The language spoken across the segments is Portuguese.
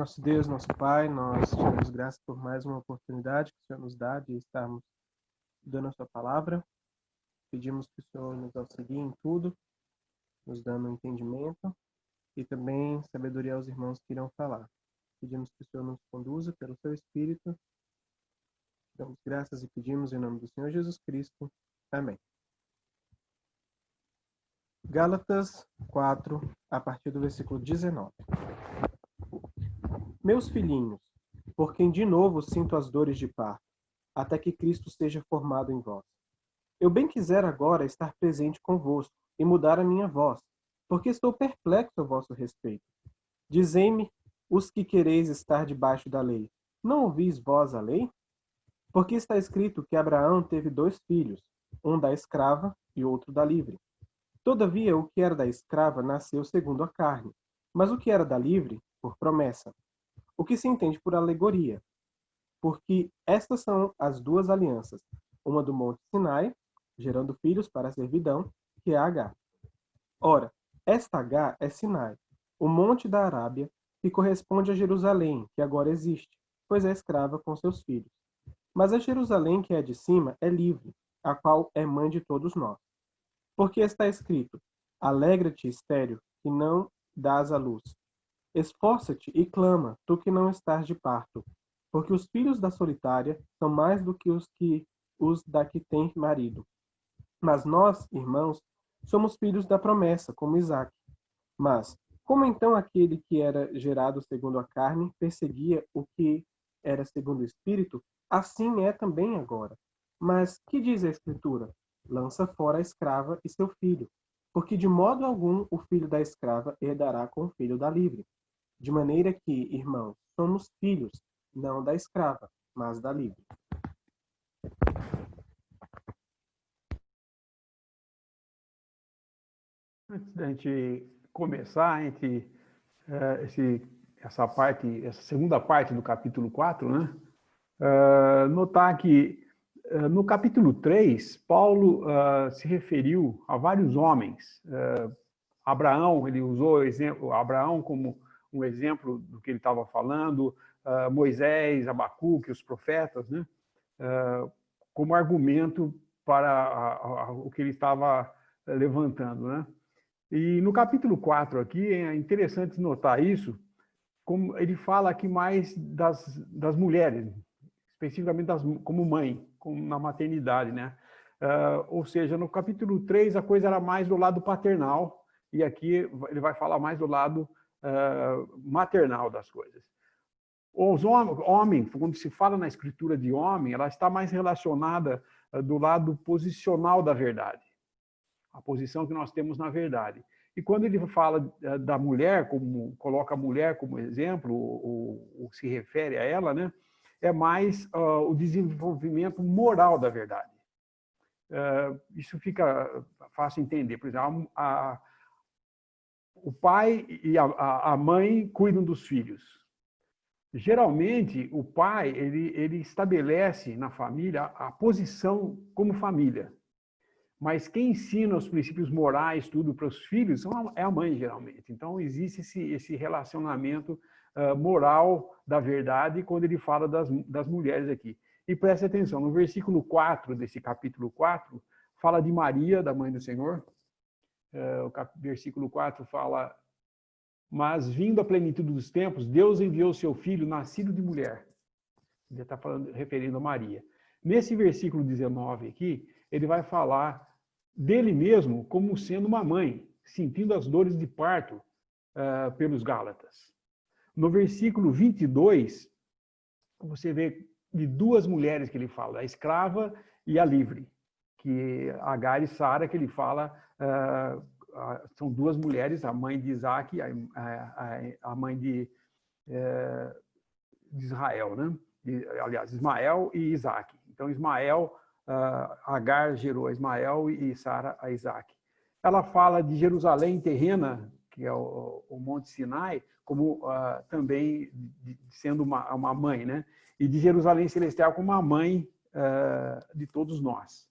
Nosso Deus, nosso Pai, nós te damos graças por mais uma oportunidade que o Senhor nos dá de estarmos estudando a sua palavra. Pedimos que o Senhor nos auxilie em tudo, nos dando entendimento e também sabedoria aos irmãos que irão falar. Pedimos que o Senhor nos conduza pelo seu Espírito. Damos graças e pedimos em nome do Senhor Jesus Cristo. Amém. Gálatas 4, a partir do versículo 19. Meus filhinhos, por quem de novo sinto as dores de parto, até que Cristo seja formado em vós. Eu bem quisera agora estar presente convosco e mudar a minha voz, porque estou perplexo a vosso respeito. Dizei-me, os que quereis estar debaixo da lei, não ouvis vós a lei? Porque está escrito que Abraão teve 2 filhos, um da escrava e outro da livre. Todavia, o que era da escrava nasceu segundo a carne, mas o que era da livre, por promessa. O que se entende por alegoria, porque estas são as 2 alianças, uma do Monte Sinai, gerando filhos para a servidão, que é Agar. Ora, esta Agar é Sinai, o monte da Arábia, que corresponde a Jerusalém, que agora existe, pois é escrava com seus filhos. Mas a Jerusalém que é de cima é livre, a qual é mãe de todos nós. Porque está escrito, alegra-te, estéril, que não dás à luz. Esforça-te e clama, tu que não estás de parto, porque os filhos da solitária são mais do que os da que tem marido. Mas nós, irmãos, somos filhos da promessa, como Isaque. Mas, como então aquele que era gerado segundo a carne perseguia o que era segundo o Espírito, assim é também agora. Mas que diz a Escritura? Lança fora a escrava e seu filho, porque de modo algum o filho da escrava herdará com o filho da livre. De maneira que, irmãos, somos filhos, não da escrava, mas da livre. Antes da gente começar, essa segunda parte do capítulo 4, né? Notar que no capítulo 3, Paulo se referiu a vários homens. Abraão, ele usou Abraão como um exemplo do que ele estava falando, Moisés, Abacuque, os profetas, né? Como argumento para o que ele estava levantando, né? E no capítulo 4 aqui, é interessante notar isso, como ele fala aqui mais das mulheres, especificamente como mãe, como na maternidade, né? Ou seja, no capítulo 3 a coisa era mais do lado paternal, e aqui ele vai falar mais do lado maternal das coisas. Homem, quando se fala na escritura de homem, ela está mais relacionada do lado posicional da verdade, a posição que nós temos na verdade. E quando ele fala da mulher, coloca a mulher como exemplo, ou se refere a ela, né, é mais o desenvolvimento moral da verdade. Isso fica fácil entender. Por exemplo, o pai e a mãe cuidam dos filhos. Geralmente, o pai ele estabelece na família a posição como família. Mas quem ensina os princípios morais, tudo para os filhos, é a mãe, geralmente. Então, existe esse relacionamento moral da verdade quando ele fala das mulheres aqui. E preste atenção, no versículo 4 desse capítulo 4, fala de Maria, da mãe do Senhor. O versículo 4 fala, mas vindo a plenitude dos tempos, Deus enviou seu filho, nascido de mulher. Ele está referindo a Maria. Nesse versículo 19 aqui, ele vai falar dele mesmo como sendo uma mãe, sentindo as dores de parto pelos Gálatas. No versículo 22, você vê de 2 mulheres que ele fala, a escrava e a livre, que Agar e Sara, que ele fala, são 2 mulheres, a mãe de Isaque, a mãe de Israel, né? Aliás, Ismael e Isaque. Então, Agar gerou a Ismael e Sara a Isaque. Ela fala de Jerusalém terrena, que é o Monte Sinai, como também sendo uma mãe, né? E de Jerusalém celestial como uma mãe de todos nós.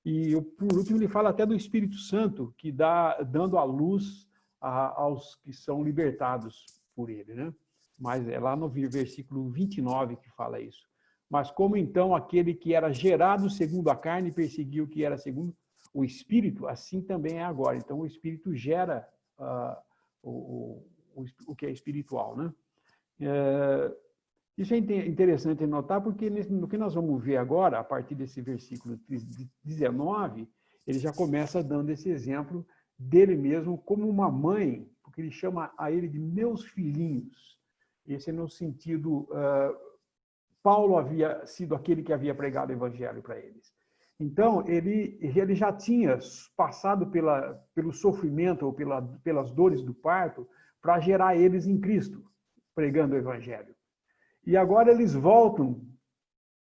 E, por último, ele fala até do Espírito Santo, que dando a luz aos que são libertados por ele, né? mas é lá no versículo 29 que fala isso. Mas como então aquele que era gerado segundo a carne perseguiu o que era segundo o Espírito, assim também é agora. Então o Espírito gera o que é espiritual, né? Isso é interessante notar, porque no que nós vamos ver agora, a partir desse versículo 19, ele já começa dando esse exemplo dele mesmo como uma mãe, porque ele chama a ele de meus filhinhos. Esse é no sentido, Paulo havia sido aquele que havia pregado o evangelho para eles. Então, ele já tinha passado pelo sofrimento ou pelas dores do parto para gerar eles em Cristo, pregando o evangelho. E agora eles voltam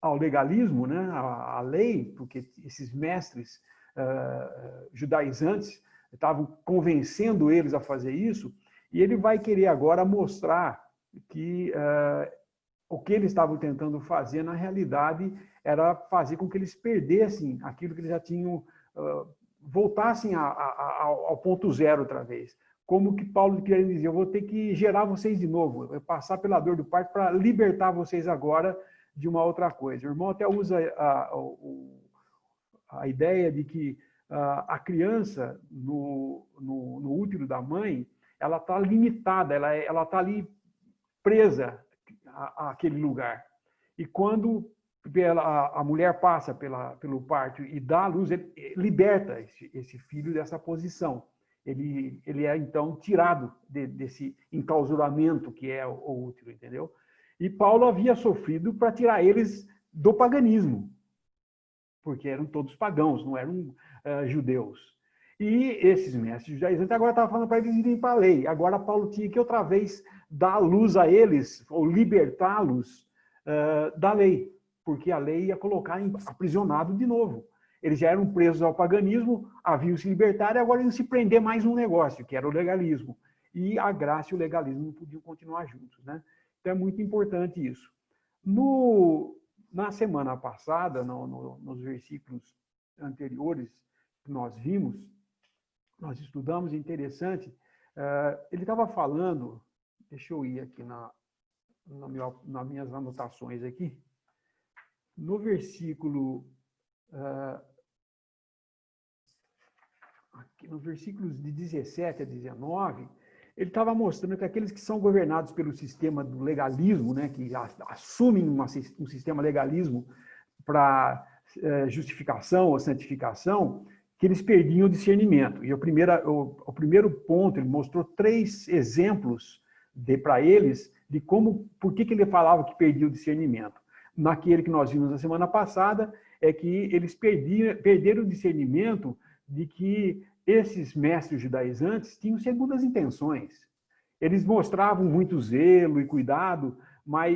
ao legalismo, né, à lei, porque esses mestres judaizantes estavam convencendo eles a fazer isso, e ele vai querer agora mostrar que o que eles estavam tentando fazer, na realidade, era fazer com que eles perdessem aquilo que eles já tinham, voltassem ao ponto zero outra vez. Como que Paulo queria dizer, eu vou ter que gerar vocês de novo, passar pela dor do parto para libertar vocês agora de uma outra coisa. O irmão até usa a ideia de que a criança no útero da mãe, ela está limitada, ela está ali presa àquele lugar. E quando a mulher passa pelo parto e dá à luz, ele liberta esse filho dessa posição. Ele é, então, tirado desse enclausuramento que é o útero, entendeu? E Paulo havia sofrido para tirar eles do paganismo, porque eram todos pagãos, não eram judeus. E esses mestres judaizantes agora estavam falando para eles irem para a lei. Agora Paulo tinha que outra vez dar luz a eles, ou libertá-los da lei, porque a lei ia colocar aprisionado de novo. Eles já eram presos ao paganismo, haviam se libertado e agora iam se prender mais um negócio, que era o legalismo. E a graça e o legalismo não podiam continuar juntos, né? Então é muito importante isso. Na semana passada, nos versículos anteriores que nós vimos, nós estudamos, interessante, ele estava falando, deixa eu ir aqui nas minhas anotações aqui, no versículo, aqui, nos versículos de 17 a 19, ele estava mostrando que aqueles que são governados pelo sistema do legalismo, né, que assumem um sistema legalismo para justificação ou santificação, que eles perdiam o discernimento. E o primeiro ponto, ele mostrou 3 exemplos para eles de por que ele falava que perdia o discernimento. Naquele que nós vimos na semana passada, é que eles perderam o discernimento de que esses mestres judaizantes tinham segundas intenções. Eles mostravam muito zelo e cuidado,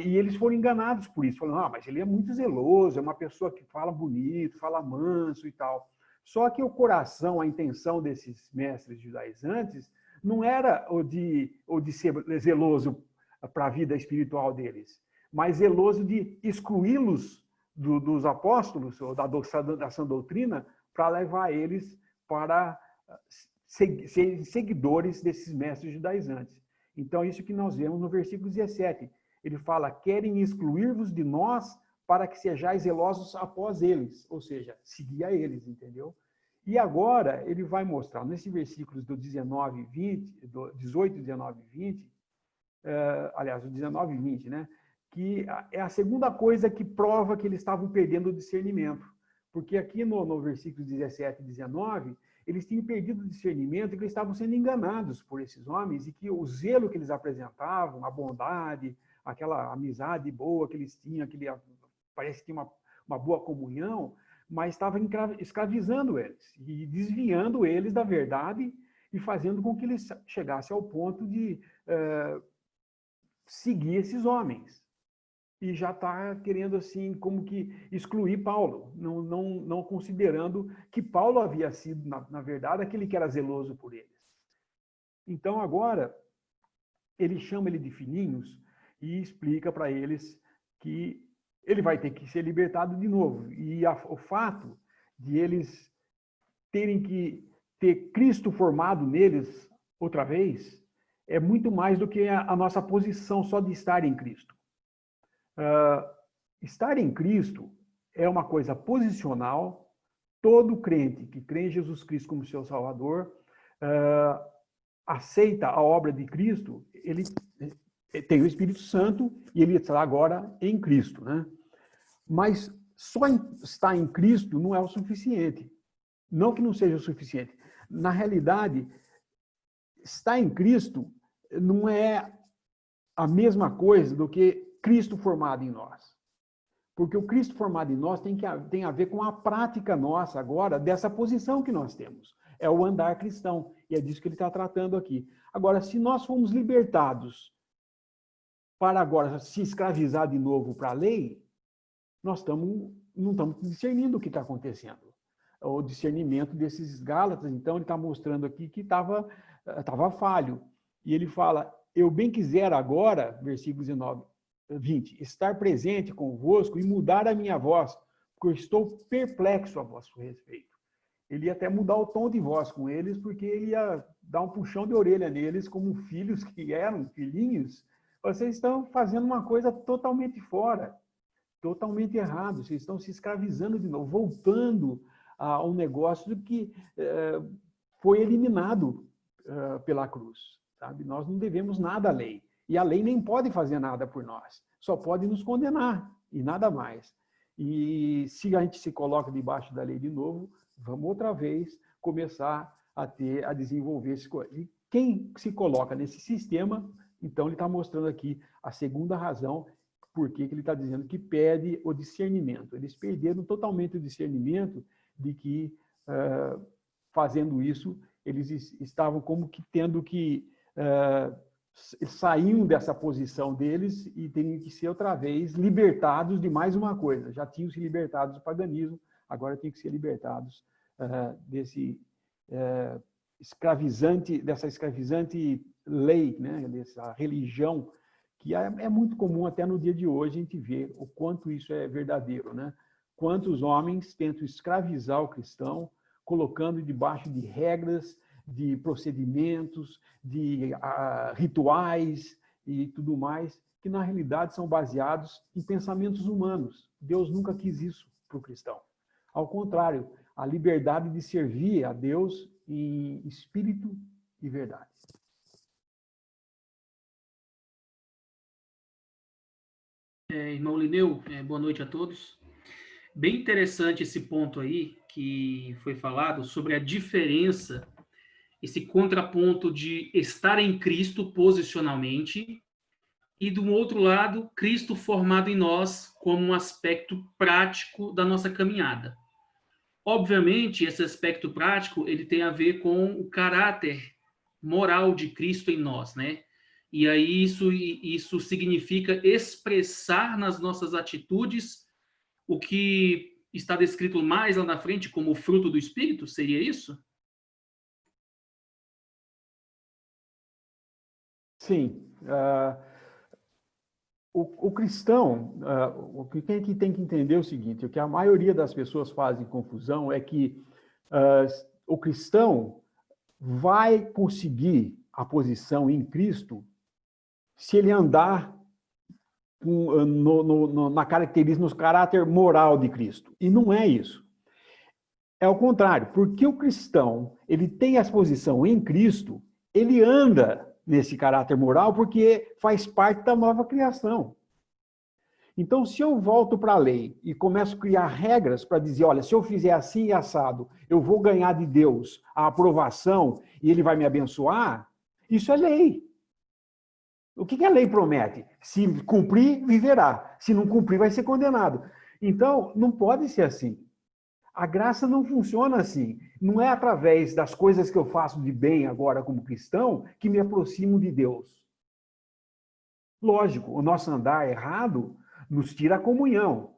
e eles foram enganados por isso. Falaram, mas ele é muito zeloso, é uma pessoa que fala bonito, fala manso e tal. Só que o coração, a intenção desses mestres judaizantes não era o de ser zeloso para a vida espiritual deles, mas zeloso de excluí-los dos apóstolos, ou da sã doutrina, para levar eles para serem seguidores desses mestres judaizantes. Então, isso que nós vemos no versículo 17. Ele fala, querem excluir-vos de nós para que sejais zelosos após eles, ou seja, seguir a eles, entendeu? E agora ele vai mostrar, nesses versículos do 19 e 20, do 18, 19 e 20, aliás, o 19 e 20, né? Que é a segunda coisa que prova que eles estavam perdendo o discernimento. Porque aqui no versículo 17 e 19, eles tinham perdido o discernimento e que eles estavam sendo enganados por esses homens e que o zelo que eles apresentavam, a bondade, aquela amizade boa que eles tinham, parece que tinha uma boa comunhão, mas estava escravizando eles e desviando eles da verdade e fazendo com que eles chegassem ao ponto de seguir esses homens. E já está querendo, assim, como que excluir Paulo, não considerando que Paulo havia sido, na verdade, aquele que era zeloso por eles. Então, agora, ele chama ele de filhinhos e explica para eles que ele vai ter que ser libertado de novo. E o fato de eles terem que ter Cristo formado neles outra vez é muito mais do que a nossa posição só de estar em Cristo. Estar em Cristo é uma coisa posicional. Todo crente que crê em Jesus Cristo como seu Salvador, aceita a obra de Cristo, ele tem o Espírito Santo e ele está agora em Cristo, né? Mas só estar em Cristo não é o suficiente. Não que não seja o suficiente. Na realidade, estar em Cristo não é a mesma coisa do que Cristo formado em nós. Porque o Cristo formado em nós tem a ver com a prática nossa agora dessa posição que nós temos. É o andar cristão. E é disso que ele está tratando aqui. Agora, se nós fomos libertados para agora se escravizar de novo para a lei, nós não estamos discernindo o que está acontecendo. O discernimento desses Gálatas, então, ele está mostrando aqui que estava falho. E ele fala, eu bem quiser agora, versículo 19, 20, estar presente convosco e mudar a minha voz, porque eu estou perplexo a vosso respeito. Ele ia até mudar o tom de voz com eles, porque ele ia dar um puxão de orelha neles, como filhos que eram, filhinhos. Vocês estão fazendo uma coisa totalmente fora, totalmente errado. Vocês estão se escravizando de novo, voltando a um negócio que foi eliminado pela cruz. Sabe? Nós não devemos nada à lei. E a lei nem pode fazer nada por nós. Só pode nos condenar e nada mais. E se a gente se coloca debaixo da lei de novo, vamos outra vez começar a desenvolver esse coisa. E quem se coloca nesse sistema, então ele está mostrando aqui a segunda razão por que ele está dizendo que perde o discernimento. Eles perderam totalmente o discernimento de que, fazendo isso, eles estavam como que tendo que saíam dessa posição deles e teriam que ser outra vez libertados de mais uma coisa. Já tinham se libertados do paganismo, agora tinham que ser libertados dessa escravizante lei, né? Dessa religião, que é muito comum até no dia de hoje a gente ver o quanto isso é verdadeiro, né? Quantos homens tentam escravizar o cristão, colocando debaixo de regras, de procedimentos, de rituais e tudo mais, que na realidade são baseados em pensamentos humanos. Deus nunca quis isso para o cristão. Ao contrário, a liberdade de servir a Deus em espírito e verdade. Irmão Lineu, boa noite a todos. Bem interessante esse ponto aí que foi falado sobre a diferença, esse contraponto de estar em Cristo posicionalmente e, do outro lado, Cristo formado em nós como um aspecto prático da nossa caminhada. Obviamente, esse aspecto prático ele tem a ver com o caráter moral de Cristo em nós, né? E aí isso significa expressar nas nossas atitudes o que está descrito mais lá na frente como fruto do Espírito, seria isso? Sim. O cristão, o que tem que entender é o seguinte, o que a maioria das pessoas fazem confusão é que o cristão vai conseguir a posição em Cristo se ele andar na característica, no caráter moral de Cristo. E não é isso. É o contrário, porque o cristão, ele tem a posição em Cristo, ele anda nesse caráter moral porque faz parte da nova criação. Então, se eu volto para a lei e começo a criar regras para dizer, olha, se eu fizer assim e assado, eu vou ganhar de Deus a aprovação e ele vai me abençoar, isso é lei. O que a lei promete? Se cumprir, viverá. Se não cumprir, vai ser condenado. Então, não pode ser assim. A graça não funciona assim. Não é através das coisas que eu faço de bem agora como cristão que me aproximo de Deus. Lógico, o nosso andar errado nos tira a comunhão.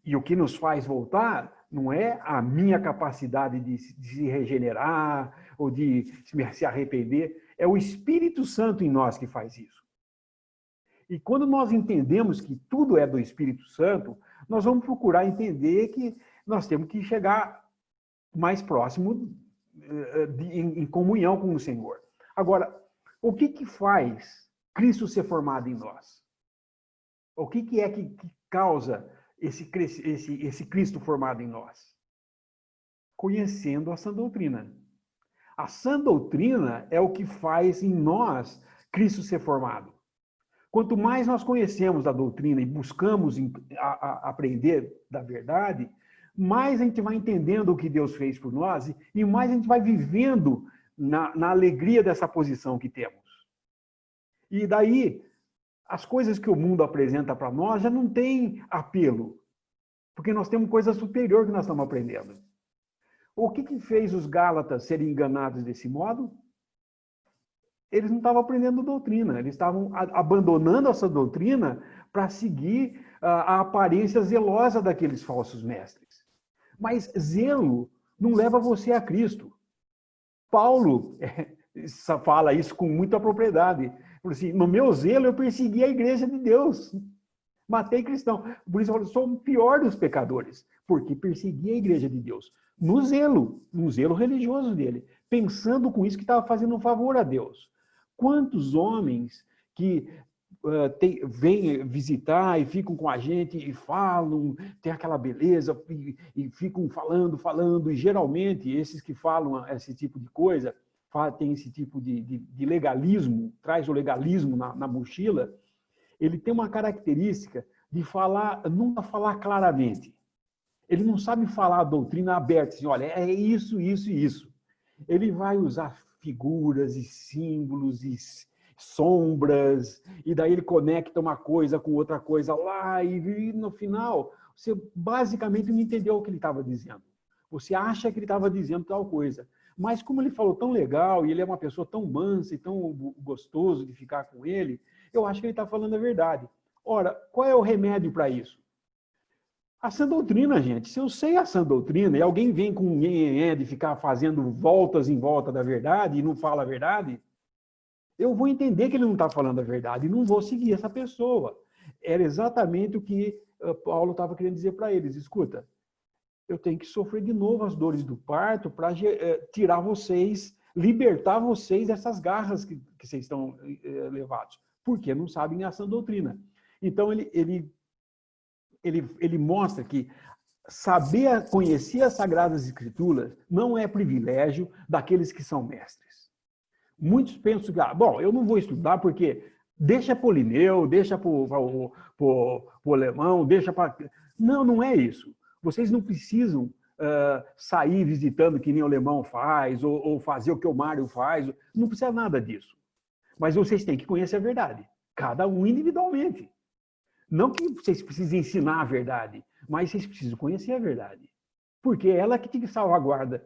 E o que nos faz voltar não é a minha capacidade de se regenerar ou de se arrepender, é o Espírito Santo em nós que faz isso. E quando nós entendemos que tudo é do Espírito Santo, nós vamos procurar entender que nós temos que chegar mais próximo em comunhão com o Senhor. Agora, O que faz Cristo ser formado em nós? O que é que causa esse Cristo formado em nós? Conhecendo a sã doutrina. A sã doutrina é o que faz em nós Cristo ser formado. Quanto mais nós conhecemos a doutrina e buscamos aprender da verdade, mais a gente vai entendendo o que Deus fez por nós e mais a gente vai vivendo na alegria dessa posição que temos. E daí, as coisas que o mundo apresenta para nós já não tem apelo, porque nós temos coisa superior que nós estamos aprendendo. O que fez os Gálatas serem enganados desse modo? Eles não estavam aprendendo doutrina, eles estavam abandonando essa doutrina para seguir a aparência zelosa daqueles falsos mestres. Mas zelo não leva você a Cristo. Paulo fala isso com muita propriedade. Assim, no meu zelo eu persegui a igreja de Deus. Matei cristão. Por isso eu falo, sou o pior dos pecadores, porque persegui a igreja de Deus. No zelo religioso dele, pensando com isso que estava fazendo um favor a Deus. Quantos homens que vêm visitar e ficam com a gente e falam, tem aquela beleza, e ficam falando, e geralmente esses que falam esse tipo de coisa, tem esse tipo de legalismo, traz o legalismo na mochila, ele tem uma característica de nunca falar claramente. Ele não sabe falar a doutrina aberta, assim, olha, é isso, isso e isso. Ele vai usar figuras e símbolos e sombras, e daí ele conecta uma coisa com outra coisa lá, e no final, você basicamente não entendeu o que ele estava dizendo. Você acha que ele estava dizendo tal coisa. Mas como ele falou tão legal, e ele é uma pessoa tão mansa e tão gostoso de ficar com ele, eu acho que ele está falando a verdade. Ora, qual é o remédio para isso? A sã doutrina, gente. Se eu sei a sã doutrina e alguém vem com um de ficar fazendo voltas em volta da verdade e não fala a verdade, eu vou entender que ele não está falando a verdade e não vou seguir essa pessoa. Era exatamente o que Paulo estava querendo dizer para eles. Escuta, eu tenho que sofrer de novo as dores do parto para tirar vocês, libertar vocês dessas garras que vocês estão levados, porque não sabem a sã doutrina. Então, ele mostra que conhecer as Sagradas Escrituras não é privilégio daqueles que são mestres. Muitos pensam que, bom, eu não vou estudar porque deixa para o Lineu, deixa para o alemão, deixa para... Não é isso. Vocês não precisam sair visitando que nem o alemão faz, ou fazer o que o Mário faz. Não precisa nada disso. Mas vocês têm que conhecer a verdade. Cada um individualmente. Não que vocês precisem ensinar a verdade, mas vocês precisam conhecer a verdade. Porque é ela que tem que salvaguarda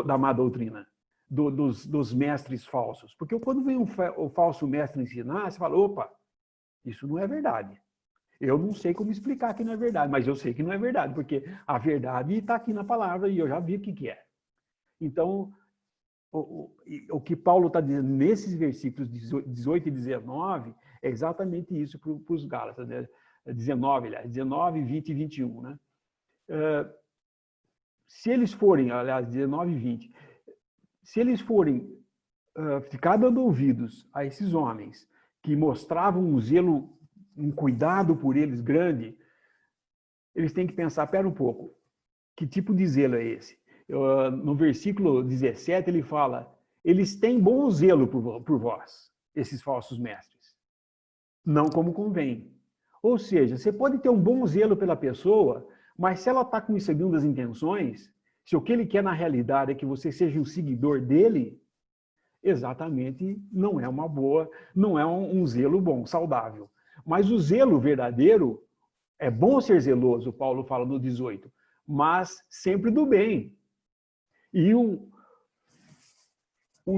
da má doutrina, dos mestres falsos. Porque quando vem o falso mestre ensinar, você fala, opa, isso não é verdade. Eu não sei como explicar que não é verdade, mas eu sei que não é verdade, porque a verdade está aqui na palavra e eu já vi o que é. Então, o que Paulo está dizendo nesses versículos 18 e 19 é exatamente isso para os Gálatas, né? 19, 20 e 21. Né? Se eles forem, aliás, 19 e 20, se eles forem ficar dando ouvidos a esses homens que mostravam um zelo, um cuidado por eles grande, eles têm que pensar, pera um pouco, que tipo de zelo é esse? No versículo 17 ele fala, eles têm bom zelo por vós, esses falsos mestres, não como convém. Ou seja, você pode ter um bom zelo pela pessoa, mas se ela está com segundas intenções, se o que ele quer na realidade é que você seja um seguidor dele, exatamente não é uma boa, não é um zelo bom, saudável. Mas o zelo verdadeiro, é bom ser zeloso, Paulo fala no 18, mas sempre do bem. E o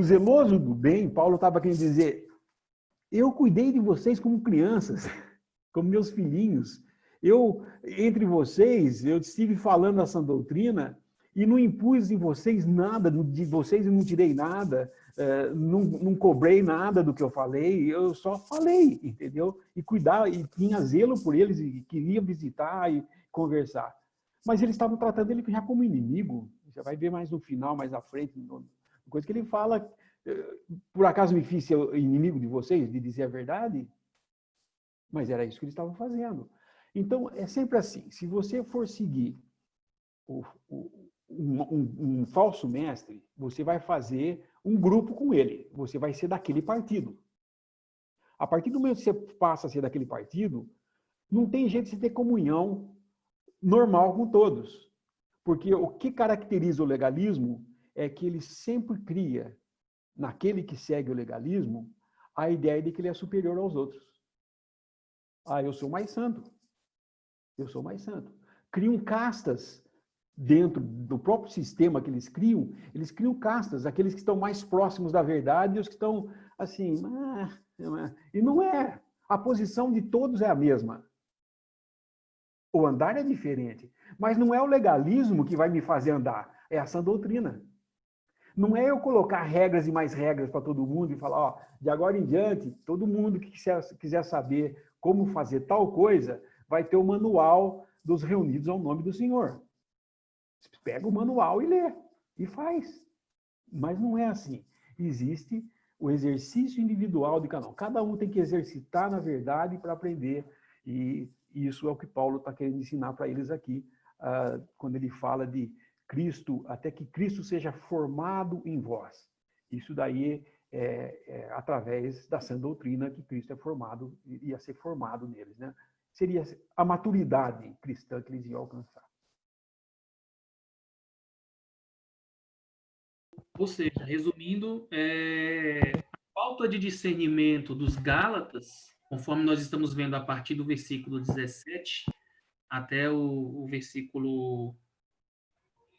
zeloso do bem, Paulo estava querendo dizer, eu cuidei de vocês como crianças, como meus filhinhos. Entre vocês, eu estive falando essa doutrina e não impus em vocês nada, de vocês eu não tirei nada, não cobrei nada do que eu falei, eu só falei, entendeu? E cuidar, e tinha zelo por eles, e queria visitar e conversar. Mas eles estavam tratando ele já como inimigo. Você vai ver mais no final, mais à frente, coisa que ele fala por acaso me fiz ser inimigo de vocês, de dizer a verdade? Mas era isso que eles estavam fazendo. Então, é sempre assim, se você for seguir um falso mestre, você vai fazer um grupo com ele, você vai ser daquele partido. A partir do momento que você passa a ser daquele partido, não tem jeito de você ter comunhão normal com todos. Porque o que caracteriza o legalismo é que ele sempre cria, naquele que segue o legalismo, a ideia de que ele é superior aos outros. Ah, eu sou mais santo. Eu sou mais santo. Criam castas dentro do próprio sistema que eles criam castas, aqueles que estão mais próximos da verdade e os que estão assim, e não é. A posição de todos é a mesma. O andar é diferente, mas não é o legalismo que vai me fazer andar, é a sã doutrina. Não é eu colocar regras e mais regras para todo mundo e falar, ó, de agora em diante, todo mundo que quiser saber como fazer tal coisa, vai ter o manual dos reunidos ao nome do Senhor. Você pega o manual e lê, e faz. Mas não é assim. Existe o exercício individual de cada um. Cada um tem que exercitar na verdade para aprender. E isso é o que Paulo está querendo ensinar para eles aqui, quando ele fala de Cristo, até que Cristo seja formado em vós. Isso daí é através da sã doutrina que Cristo é formado, ia ser formado neles, né? Seria a maturidade cristã que eles iam alcançar. Ou seja, resumindo, a falta de discernimento dos Gálatas, conforme nós estamos vendo a partir do versículo 17 até o versículo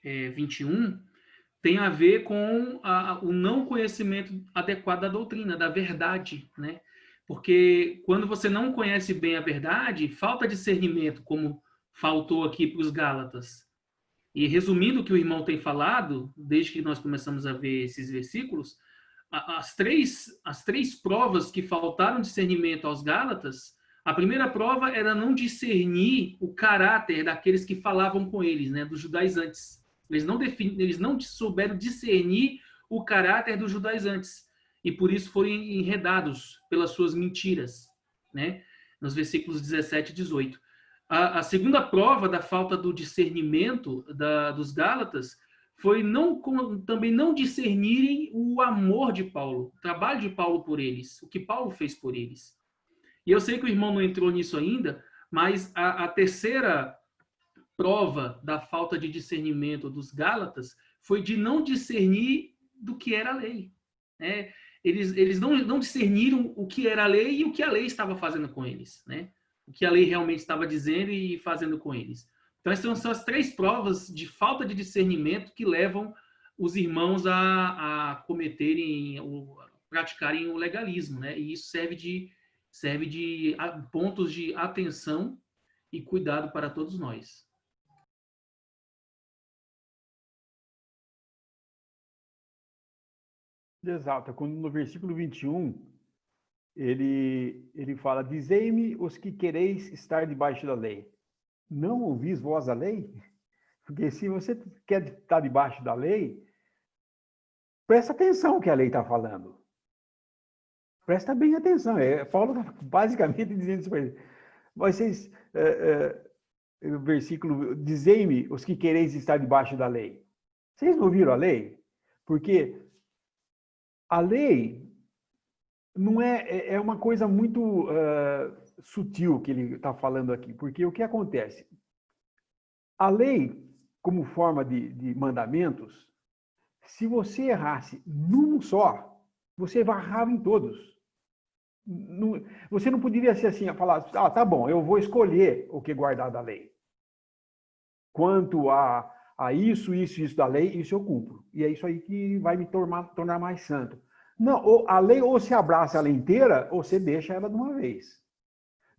21, tem a ver com o não conhecimento adequado da doutrina, da verdade, né? Porque quando você não conhece bem a verdade, falta discernimento, como faltou aqui para os Gálatas. E resumindo o que o irmão tem falado, desde que nós começamos a ver esses versículos, as três provas que faltaram discernimento aos Gálatas, a primeira prova era não discernir o caráter daqueles que falavam com eles, né, dos judaizantes. Eles não souberam discernir o caráter dos judaizantes. E por isso foram enredados pelas suas mentiras, né? Nos versículos 17 e 18. A segunda prova da falta do discernimento dos Gálatas foi também não discernirem o amor de Paulo, o trabalho de Paulo por eles, o que Paulo fez por eles. E eu sei que o irmão não entrou nisso ainda, mas a terceira prova da falta de discernimento dos Gálatas foi de não discernir do que era a lei. Né? Eles não discerniram o que era a lei e o que a lei estava fazendo com eles. Né? O que a lei realmente estava dizendo e fazendo com eles. Então, essas são as três provas de falta de discernimento que levam os irmãos a praticarem o legalismo. Né? E isso serve de pontos de atenção e cuidado para todos nós. Exato. Quando no versículo 21, ele fala, dizei-me os que quereis estar debaixo da lei. Não ouvis vós a lei? Porque se você quer estar debaixo da lei, presta atenção no que a lei está falando. Presta bem atenção. Paulo está basicamente dizendo isso para eles. Vocês, o versículo, dizei-me os que quereis estar debaixo da lei. Vocês não ouviram a lei? Porque a lei não é uma coisa muito sutil que ele está falando aqui. Porque o que acontece? A lei, como forma de mandamentos, se você errasse num só, você errava em todos. Você não poderia ser assim, falar, tá bom, eu vou escolher o que guardar da lei. Quanto a isso da lei, isso eu cumpro. E é isso aí que vai me tornar mais santo. Não, a lei ou se abraça ela inteira, ou você deixa ela de uma vez.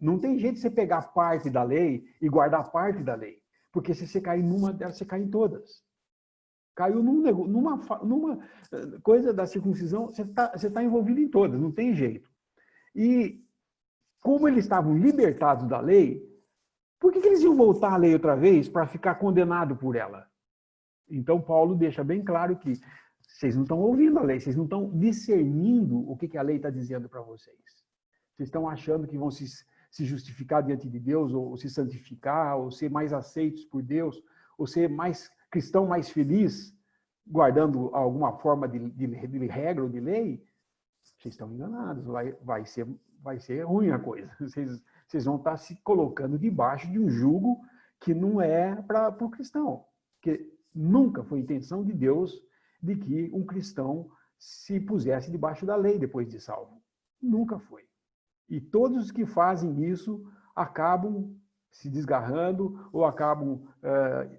Não tem jeito de você pegar parte da lei e guardar parte da lei. Porque se você cair numa delas, você cai em todas. Caiu numa coisa da circuncisão, você tá envolvido em todas, não tem jeito. E como eles estavam libertados da lei, por que eles iam voltar à lei outra vez para ficar condenado por ela? Então, Paulo deixa bem claro que Vocês não estão ouvindo a lei, vocês não estão discernindo o que a lei está dizendo para vocês. Vocês estão achando que vão se justificar diante de Deus, ou se santificar, ou ser mais aceitos por Deus, ou ser mais cristão, mais feliz, guardando alguma forma de regra ou de lei. Vocês estão enganados, vai ser ruim a coisa. Vocês vão estar se colocando debaixo de um jugo que não é para o cristão. Porque nunca foi intenção de Deus de que um cristão se pusesse debaixo da lei depois de salvo. Nunca foi. E todos os que fazem isso acabam se desgarrando ou acabam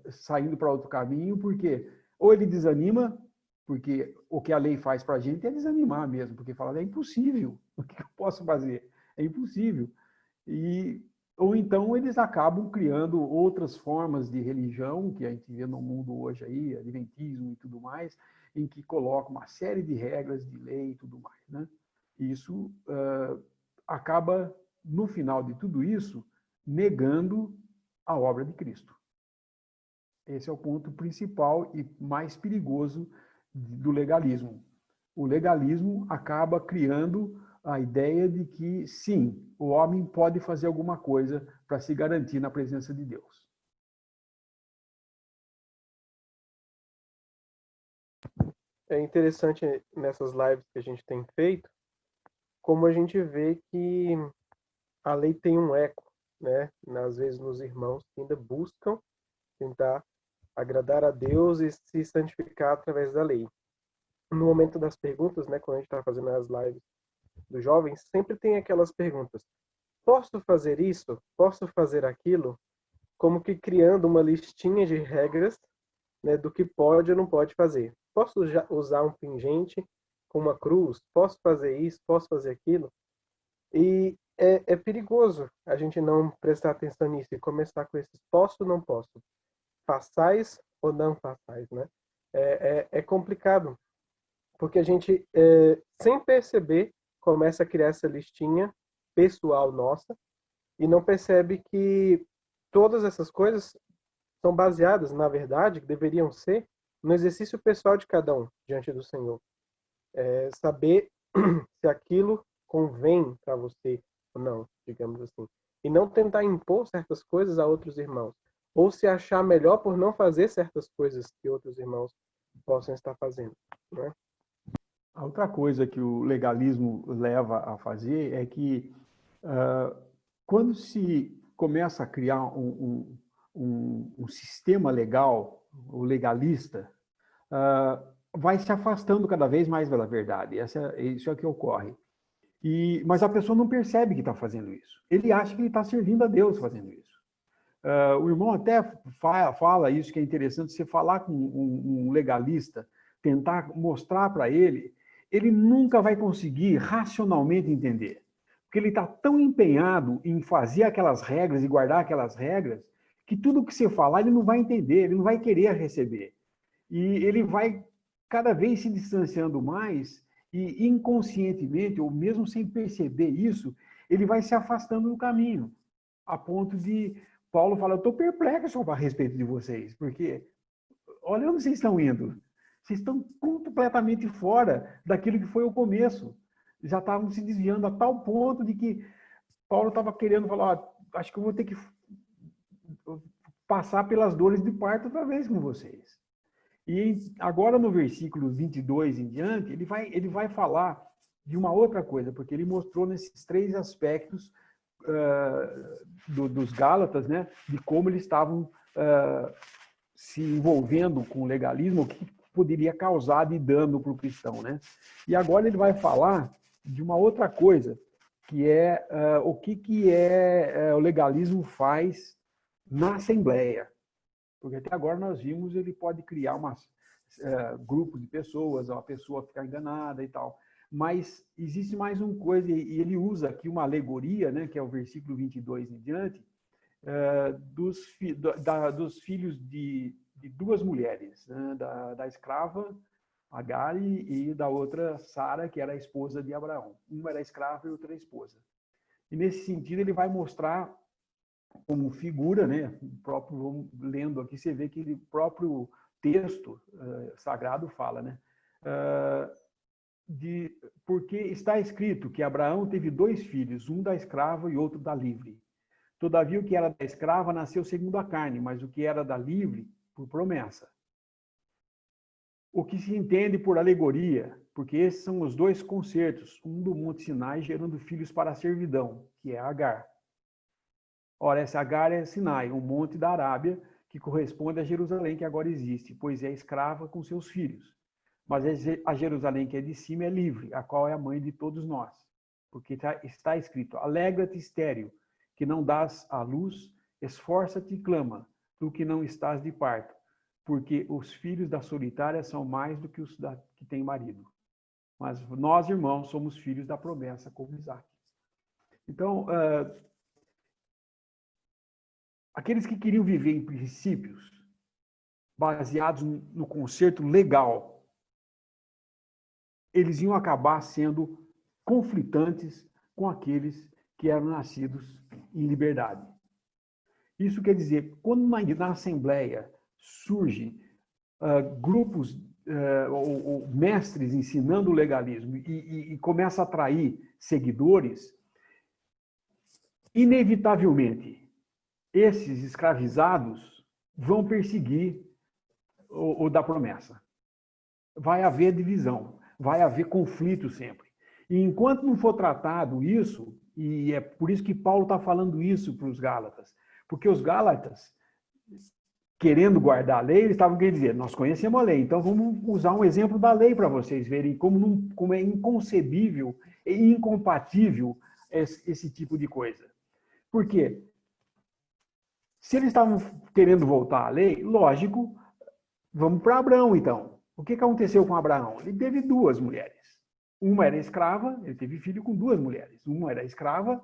saindo para outro caminho, porque ou ele desanima, porque o que a lei faz para a gente é desanimar mesmo, porque fala, é impossível, o que eu posso fazer? É impossível. Ou então eles acabam criando outras formas de religião, que a gente vê no mundo hoje aí, adventismo e tudo mais, em que colocam uma série de regras, de lei e tudo mais, né? Isso acaba, no final de tudo isso, negando a obra de Cristo. Esse é o ponto principal e mais perigoso do legalismo. O legalismo acaba criando a ideia de que, sim, o homem pode fazer alguma coisa para se garantir na presença de Deus. É interessante nessas lives que a gente tem feito, como a gente vê que a lei tem um eco, né? Às vezes nos irmãos que ainda buscam tentar agradar a Deus e se santificar através da lei. No momento das perguntas, né, quando a gente está fazendo as lives dos jovens, sempre tem aquelas perguntas: posso fazer isso? Posso fazer aquilo? Como que criando uma listinha de regras, né, do que pode ou não pode fazer. Posso usar um pingente com uma cruz? Posso fazer isso? Posso fazer aquilo? E é perigoso a gente não prestar atenção nisso e começar com esses posso ou não posso. Façais ou não façais, né? É complicado, porque a gente, sem perceber, começa a criar essa listinha pessoal nossa e não percebe que todas essas coisas são baseadas, na verdade, que deveriam ser, no exercício pessoal de cada um diante do Senhor. Saber se aquilo convém para você ou não, digamos assim. E não tentar impor certas coisas a outros irmãos. Ou se achar melhor por não fazer certas coisas que outros irmãos possam estar fazendo, né? A outra coisa que o legalismo leva a fazer é que, quando se começa a criar um sistema legal, o legalista, vai se afastando cada vez mais da verdade. Isso é o que ocorre. Mas a pessoa não percebe que está fazendo isso. Ele acha que ele está servindo a Deus fazendo isso. O irmão até fala isso, que é interessante, você falar com um legalista, tentar mostrar para ele nunca vai conseguir racionalmente entender. Porque ele está tão empenhado em fazer aquelas regras e guardar aquelas regras, que tudo que você falar ele não vai entender, ele não vai querer receber. E ele vai cada vez se distanciando mais e inconscientemente, ou mesmo sem perceber isso, ele vai se afastando do caminho, a ponto de Paulo falar, eu estou perplexo a respeito de vocês, porque olha onde vocês estão indo. Vocês estão completamente fora daquilo que foi o começo. Já estavam se desviando a tal ponto de que Paulo estava querendo falar, acho que eu vou ter que passar pelas dores de parto outra vez com vocês. E agora no versículo 22 em diante, ele vai falar de uma outra coisa, porque ele mostrou nesses três aspectos dos Gálatas, né, de como eles estavam se envolvendo com o legalismo, o que poderia causar de dano para o cristão, né? E agora ele vai falar de uma outra coisa, que é o que o legalismo faz na Assembleia. Porque até agora nós vimos ele pode criar um grupo de pessoas, uma pessoa ficar enganada e tal. Mas existe mais uma coisa, e ele usa aqui uma alegoria, né, que é o versículo 22 em diante, dos filhos de duas mulheres, né, da escrava Agari e da outra Sara, que era a esposa de Abraão. Uma era escrava e outra era esposa. E nesse sentido ele vai mostrar como figura, né, lendo aqui, você vê que o próprio texto sagrado fala, né, porque está escrito que Abraão teve 2 filhos, um da escrava e outro da livre. Todavia, o que era da escrava nasceu segundo a carne, mas o que era da livre, por promessa. O que se entende por alegoria, porque esses são os 2 concertos, um do Monte Sinai gerando filhos para a servidão, que é Agar. Ora, essa Agar é Sinai, um monte da Arábia, que corresponde a Jerusalém que agora existe, pois é escrava com seus filhos. Mas a Jerusalém que é de cima é livre, a qual é a mãe de todos nós. Porque está escrito, alegra-te, estéril, que não dás à luz, esforça-te e clama, tu que não estás de parto, porque os filhos da solitária são mais do que os que têm marido. Mas nós, irmãos, somos filhos da promessa, como Isaac. Então, aqueles que queriam viver em princípios baseados no conceito legal, eles iam acabar sendo conflitantes com aqueles que eram nascidos em liberdade. Isso quer dizer, quando na Assembleia surgem grupos ou mestres ensinando o legalismo e começa a atrair seguidores, inevitavelmente, esses escravizados vão perseguir o da promessa. Vai haver divisão, vai haver conflito sempre. E enquanto não for tratado isso, e é por isso que Paulo está falando isso para os Gálatas, porque os Gálatas, querendo guardar a lei, eles estavam querendo dizer, nós conhecemos a lei, então vamos usar um exemplo da lei para vocês verem como é inconcebível e incompatível esse tipo de coisa. Por quê? Se eles estavam querendo voltar à lei, lógico, vamos para Abraão, então. O que aconteceu com Abraão? Ele teve 2 mulheres. Uma era escrava, ele teve filho com 2 mulheres. Uma era escrava,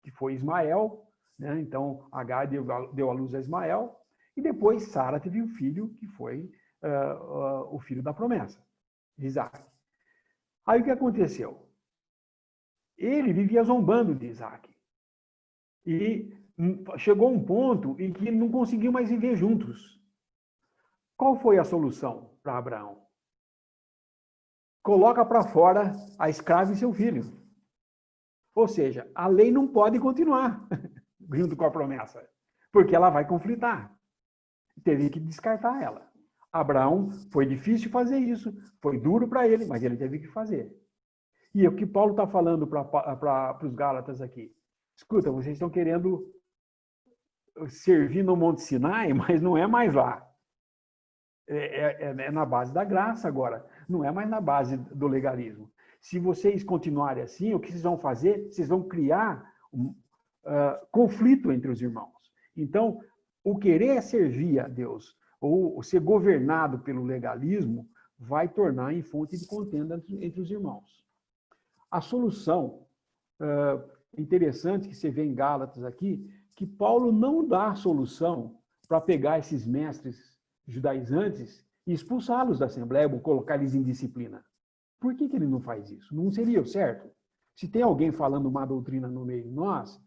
que foi Ismael, né? Então Agar deu à luz a Ismael, e depois Sara teve um filho, que foi o filho da promessa, Isaac. Aí o que aconteceu? Ele vivia zombando de Isaac. E chegou um ponto em que não conseguiam mais viver juntos. Qual foi a solução para Abraão? Coloca para fora a escrava e seu filho. Ou seja, a lei não pode continuar junto com a promessa, porque ela vai conflitar. Teve que descartar ela. Abraão, foi difícil fazer isso, foi duro para ele, mas ele teve que fazer. E é o que Paulo está falando para os Gálatas aqui. Escuta, vocês estão querendo servir no Monte Sinai, mas não é mais lá. É na base da graça agora, não é mais na base do legalismo. Se vocês continuarem assim, o que vocês vão fazer? Vocês vão criar conflito entre os irmãos. Então, o querer servir a Deus ou ser governado pelo legalismo vai tornar em fonte de contenda entre os irmãos. A solução interessante que você vê em Gálatas aqui, que Paulo não dá a solução para pegar esses mestres judaizantes e expulsá-los da Assembleia ou colocar eles em disciplina. Por que ele não faz isso? Não seria o certo? Se tem alguém falando uma doutrina no meio de nós,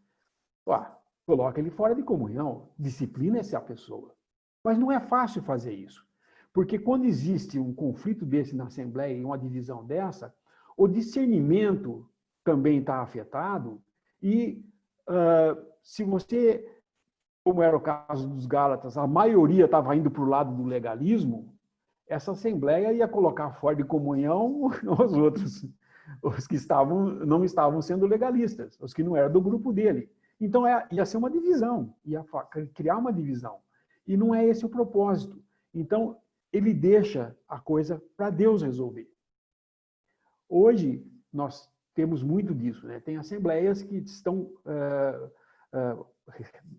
coloca ele fora de comunhão, disciplina essa pessoa. Mas não é fácil fazer isso, porque quando existe um conflito desse na Assembleia e uma divisão dessa, o discernimento também está afetado e se você, como era o caso dos Gálatas, a maioria estava indo para o lado do legalismo, essa Assembleia ia colocar fora de comunhão os outros, os que não estavam sendo legalistas, os que não eram do grupo dele. Então, ia ser uma divisão, ia criar uma divisão. E não é esse o propósito. Então, ele deixa a coisa para Deus resolver. Hoje, nós temos muito disso, né? Tem assembleias que estão...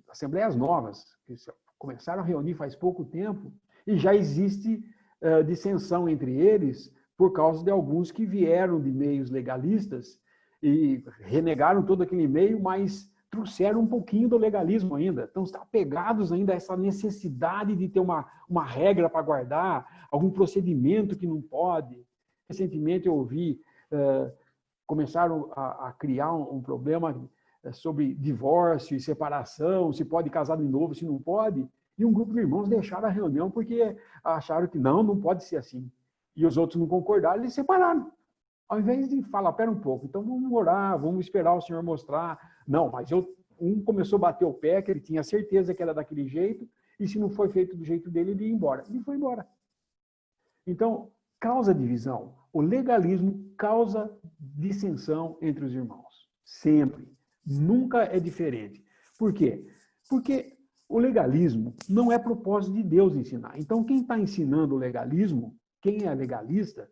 assembleias novas, que começaram a reunir faz pouco tempo, e já existe dissensão entre eles por causa de alguns que vieram de meios legalistas e renegaram todo aquele meio, mas trouxeram um pouquinho do legalismo ainda. Então, estão apegados ainda a essa necessidade de ter uma regra para guardar, algum procedimento que não pode. Recentemente eu ouvi, começaram a criar um problema sobre divórcio e separação, se pode casar de novo, se não pode. E um grupo de irmãos deixaram a reunião porque acharam que não pode ser assim. e os outros não concordaram, eles separaram. Ao invés de falar, pera um pouco, então vamos orar, vamos esperar o Senhor mostrar. Não, mas um começou a bater o pé, que ele tinha certeza que era daquele jeito, e se não foi feito do jeito dele, ele ia embora. Ele foi embora. Então, causa divisão. O legalismo causa dissensão entre os irmãos. Sempre. Nunca é diferente. Por quê? Porque o legalismo não é propósito de Deus ensinar. Então, quem está ensinando o legalismo, quem é legalista,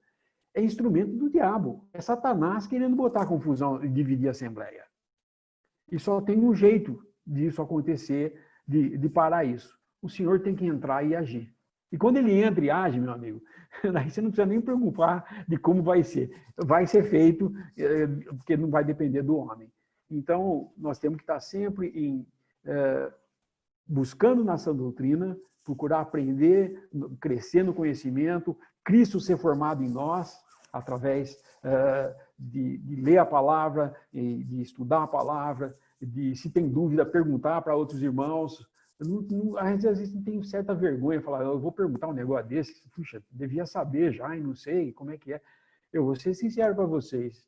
é instrumento do diabo. É Satanás querendo botar confusão e dividir a Assembleia. E só tem um jeito disso acontecer, de parar isso. O Senhor tem que entrar e agir. E quando ele entra e age, meu amigo, daí você não precisa nem preocupar de como vai ser. Vai ser feito, porque não vai depender do homem. Então, nós temos que estar sempre buscando na sã doutrina, procurar aprender, crescer no conhecimento, Cristo ser formado em nós, através de ler a palavra, de estudar a palavra, de, se tem dúvida, perguntar para outros irmãos. Às vezes tem certa vergonha, falar, eu vou perguntar um negócio desse, puxa, devia saber já e não sei como é que é. Eu vou ser sincero para vocês.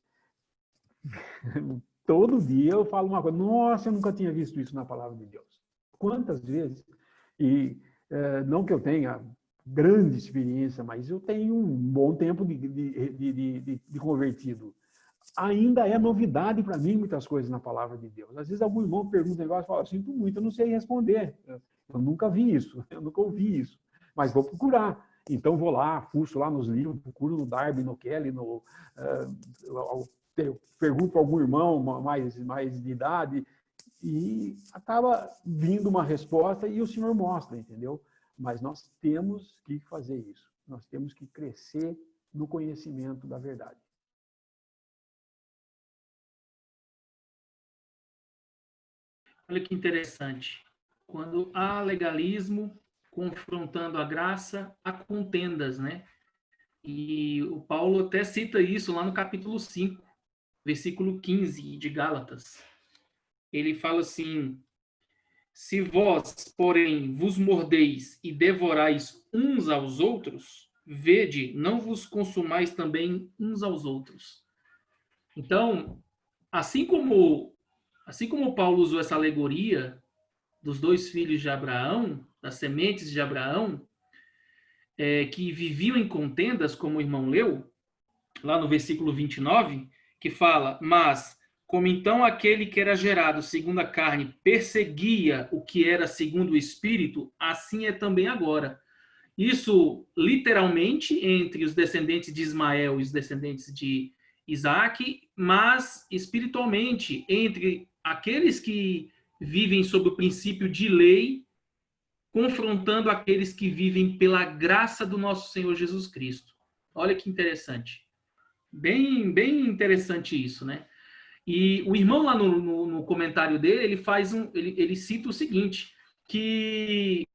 Todo dia eu falo uma coisa, nossa, eu nunca tinha visto isso na palavra de Deus. Quantas vezes? E não que eu tenha grande experiência, mas eu tenho um bom tempo de convertido. Ainda é novidade para mim muitas coisas na palavra de Deus. Às vezes algum irmão pergunta um negócio e fala, sinto muito, eu não sei responder. Eu nunca vi isso, eu nunca ouvi isso, mas vou procurar. Então vou lá, fuço lá nos livros, procuro no Darby, no Kelly, eu pergunto para algum irmão mais de idade e acaba vindo uma resposta e o Senhor mostra, entendeu? Mas nós temos que fazer isso. Nós temos que crescer no conhecimento da verdade. Olha que interessante. Quando há legalismo confrontando a graça, há contendas, né? E o Paulo até cita isso lá no capítulo 5, versículo 15 de Gálatas. Ele fala assim: se vós, porém, vos mordeis e devorais uns aos outros, vede, não vos consumais também uns aos outros. Então, assim como Paulo usou essa alegoria dos dois filhos de Abraão, das sementes de Abraão, que viviam em contendas, como o irmão leu, lá no versículo 29, que fala, mas, como então aquele que era gerado segundo a carne perseguia o que era segundo o Espírito, assim é também agora. Isso, literalmente, entre os descendentes de Ismael e os descendentes de Isaac, mas espiritualmente, entre aqueles que vivem sob o princípio de lei, confrontando aqueles que vivem pela graça do nosso Senhor Jesus Cristo. Olha que interessante. Bem, bem interessante isso, né? E o irmão lá no comentário dele, ele cita o seguinte, que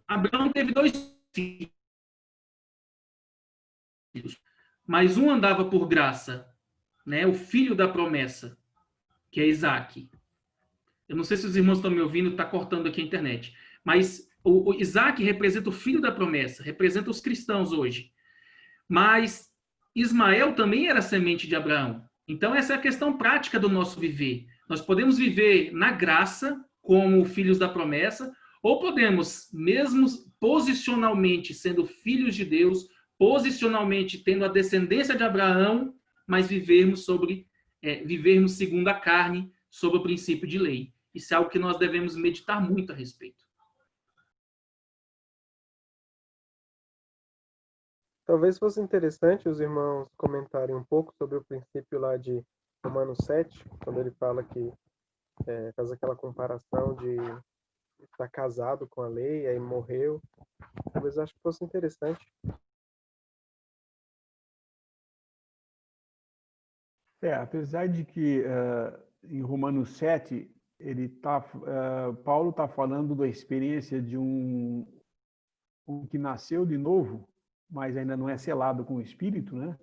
Abraão teve 2 filhos, mas um andava por graça, né? O filho da promessa, que é Isaac. Eu não sei se os irmãos estão me ouvindo, está cortando aqui a internet. Mas o Isaac representa o filho da promessa, representa os cristãos hoje. Mas Ismael também era semente de Abraão. Então, essa é a questão prática do nosso viver. Nós podemos viver na graça, como filhos da promessa, ou podemos, mesmo posicionalmente sendo filhos de Deus, posicionalmente tendo a descendência de Abraão, mas vivermos segundo a carne, sob o princípio de lei. Isso é algo que nós devemos meditar muito a respeito. Talvez fosse interessante os irmãos comentarem um pouco sobre o princípio lá de Romanos 7, quando ele fala que faz aquela comparação de estar casado com a lei, aí morreu. Talvez eu acho que fosse interessante. Apesar de que em Romanos 7, Paulo está falando da experiência de um que nasceu de novo, mas ainda não é selado com o Espírito, né?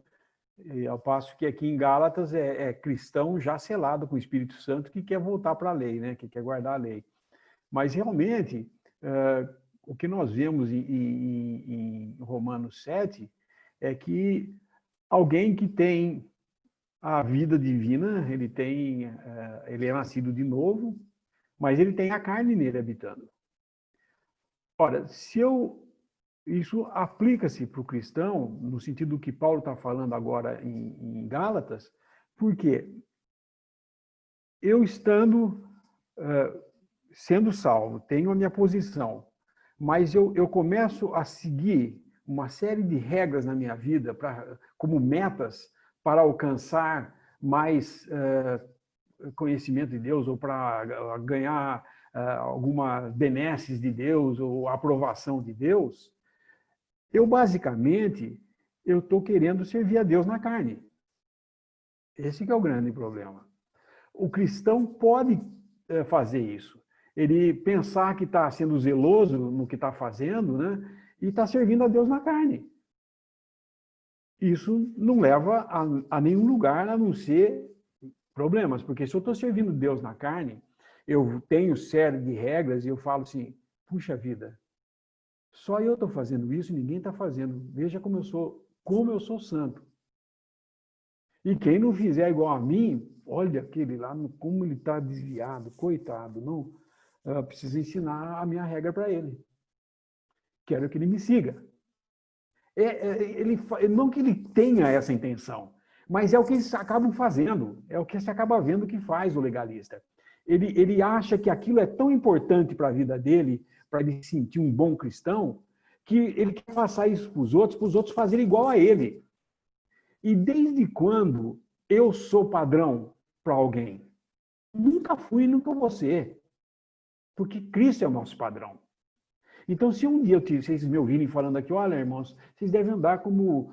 E ao passo que aqui em Gálatas é cristão já selado com o Espírito Santo que quer voltar para a lei, né? Que quer guardar a lei. Mas realmente, o que nós vemos em Romanos 7 é que alguém que tem a vida divina, ele é nascido de novo, mas ele tem a carne nele habitando. Ora, isso aplica-se para o cristão, no sentido do que Paulo está falando agora em Gálatas, porque eu sendo salvo, tenho a minha posição, mas eu começo a seguir uma série de regras na minha vida como metas para alcançar mais conhecimento de Deus ou para ganhar algumas benesses de Deus ou aprovação de Deus, basicamente, eu estou querendo servir a Deus na carne. Esse que é o grande problema. O cristão pode fazer isso. Ele pensar que está sendo zeloso no que está fazendo, né? E está servindo a Deus na carne. Isso não leva a nenhum lugar a não ser problemas, porque se eu estou servindo Deus na carne, eu tenho série de regras e eu falo assim, puxa vida, só eu estou fazendo isso e ninguém está fazendo. Veja como eu sou santo. E quem não fizer igual a mim, olha aquele lá, como ele está desviado, coitado, não preciso ensinar a minha regra para ele. Quero que ele me siga. Não que ele tenha essa intenção, mas é o que eles acabam fazendo, é o que se acaba vendo que faz o legalista. Ele acha que aquilo é tão importante para a vida dele, para ele se sentir um bom cristão, que ele quer passar isso para os outros fazerem igual a ele. E desde quando eu sou padrão para alguém? Nunca fui e nunca vou ser. Porque Cristo é o nosso padrão. Então, se um dia vocês me ouvirem falando aqui, olha, irmãos, vocês devem andar como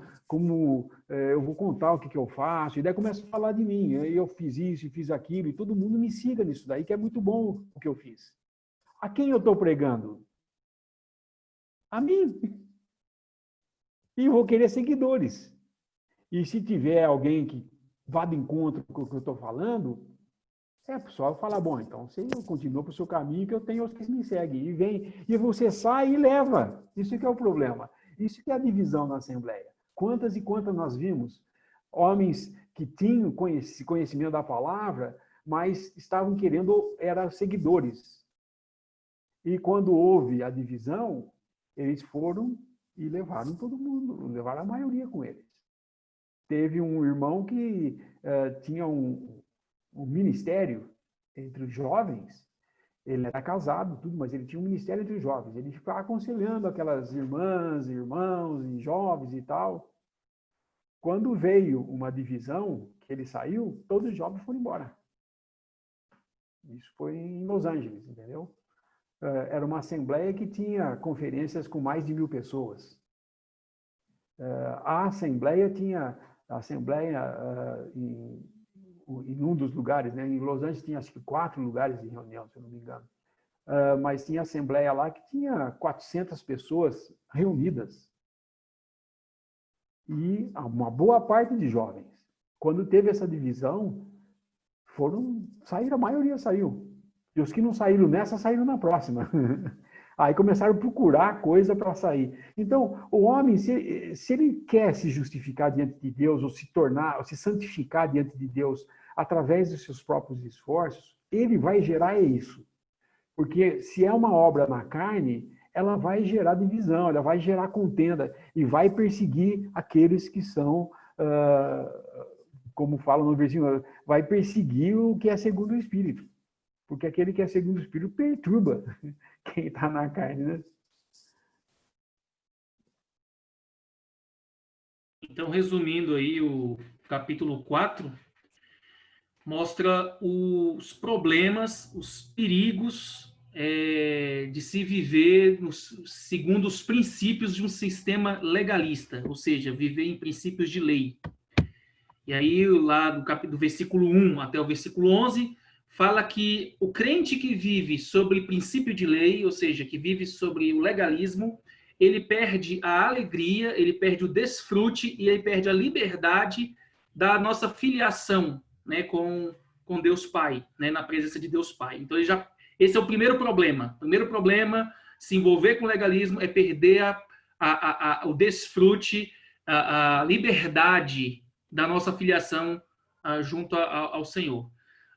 eu vou contar o que eu faço, e daí começa a falar de mim, eu fiz isso e fiz aquilo, e todo mundo me siga nisso daí, que é muito bom o que eu fiz. A quem eu estou pregando? A mim. E vou querer seguidores. E se tiver alguém que vá de encontro com o que eu estou falando, só falar, bom, então você continua para o seu caminho, que eu tenho os que me seguem. E vem, e você sai e leva. Isso que é o problema. Isso que é a divisão na Assembleia. Quantas e quantas nós vimos homens que tinham conhecimento da palavra, mas estavam querendo, eram seguidores. E quando houve a divisão, eles foram e levaram todo mundo, levaram a maioria com eles. Teve um irmão que tinha um ministério entre os jovens, ele era casado, tudo, mas ele tinha um ministério entre os jovens. Ele ficava aconselhando aquelas irmãs, irmãos e jovens e tal. Quando veio uma divisão, que ele saiu, todos os jovens foram embora. Isso foi em Los Angeles, entendeu? Era uma assembleia que tinha conferências com mais de 1.000 pessoas. A assembleia em um dos lugares, né? Em Los Angeles tinha acho que 4 lugares de reunião, se eu não me engano. Mas tinha assembleia lá que tinha 400 pessoas reunidas. E uma boa parte de jovens. Quando teve essa divisão, saíram, a maioria saiu. E os que não saíram nessa, saíram na próxima. Aí começaram a procurar coisa para sair. Então, o homem, se ele quer se justificar diante de Deus, ou se santificar diante de Deus através dos seus próprios esforços, ele vai gerar isso. Porque se é uma obra na carne, ela vai gerar divisão, ela vai gerar contenda e vai perseguir aqueles que são, como fala no versículo, vai perseguir o que é segundo o Espírito. Porque aquele que é segundo o Espírito perturba quem está na carne, né? Então, resumindo aí, o capítulo 4 mostra os problemas, os perigos de se viver segundo os princípios de um sistema legalista, ou seja, viver em princípios de lei. E aí, lá do versículo 1 até o versículo 11, fala que o crente que vive sobre princípio de lei, ou seja, que vive sobre o legalismo, ele perde a alegria, ele perde o desfrute e ele perde a liberdade da nossa filiação, né, com Deus Pai, né, na presença de Deus Pai. Então, esse é o primeiro problema. O primeiro problema Se envolver com legalismo é perder o desfrute, a liberdade da nossa filiação junto ao Senhor.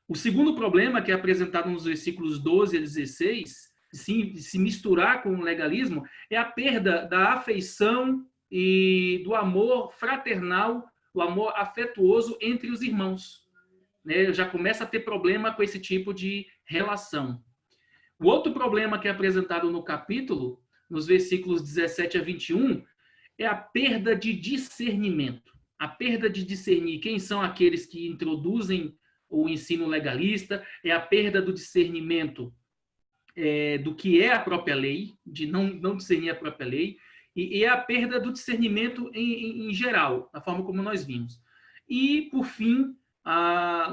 O segundo problema, que é apresentado nos versículos 12 a 16, se misturar com o legalismo, é a perda da afeição e do amor fraternal, o amor afetuoso entre os irmãos. Já começa a ter problema com esse tipo de relação. O outro problema que é apresentado no capítulo, nos versículos 17 a 21, é a perda de discernimento. A perda de discernir quem são aqueles que introduzem o ensino legalista, é a perda do discernimento do que é a própria lei, de não discernir a própria lei, e é a perda do discernimento em geral, da forma como nós vimos. E, por fim,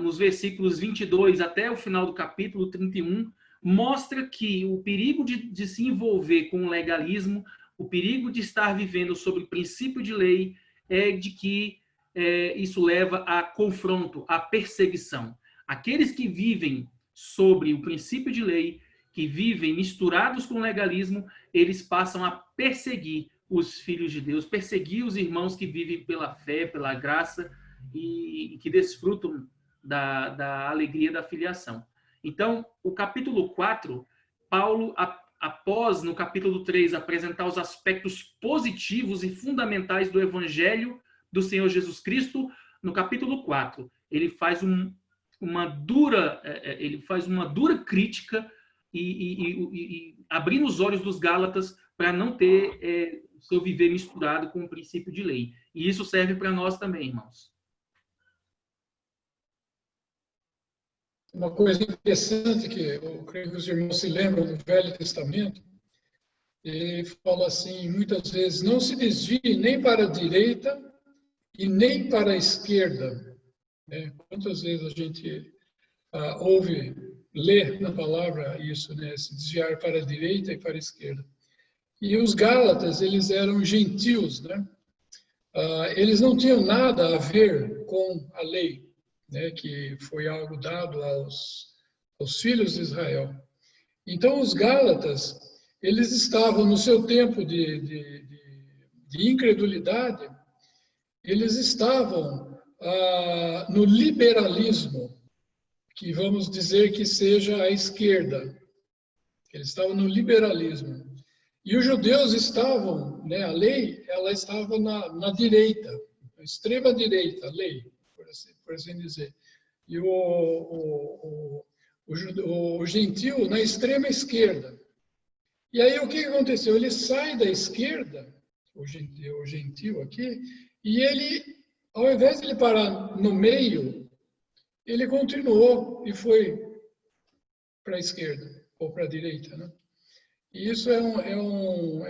nos versículos 22 até o final do capítulo 31, mostra que o perigo de se envolver com o legalismo, o perigo de estar vivendo sobre o princípio de lei, é de que isso leva a confronto, a perseguição. Aqueles que vivem sobre o princípio de lei, que vivem misturados com o legalismo, eles passam a perseguir os filhos de Deus, perseguir os irmãos que vivem pela fé, pela graça e que desfrutam da alegria da filiação. Então, o capítulo 4, Paulo, após, no capítulo 3, apresentar os aspectos positivos e fundamentais do evangelho do Senhor Jesus Cristo, no capítulo 4, ele faz uma dura crítica e abrindo os olhos dos Gálatas para não ter seu viver misturado com o princípio de lei. E isso serve para nós também, irmãos. Uma coisa interessante que eu creio que os irmãos se lembram do Velho Testamento, ele fala assim, muitas vezes, não se desvie nem para a direita e nem para a esquerda. Quantas vezes a gente ouve, lê na palavra isso, se desviar para a direita e para a esquerda. E os Gálatas, eles eram gentios, eles não tinham nada a ver com a lei, que foi algo dado aos filhos de Israel. Então, os Gálatas, eles estavam no seu tempo de incredulidade, eles estavam no liberalismo, que vamos dizer que seja a esquerda. Eles estavam no liberalismo. E os judeus estavam, a lei, ela estava na direita, na extrema direita, a lei, por assim dizer. E o gentil na extrema esquerda. E aí o que aconteceu? Ele sai da esquerda, o gentil aqui, e ele, ao invés de ele parar no meio, ele continuou e foi para a esquerda, ou para a direita, E isso é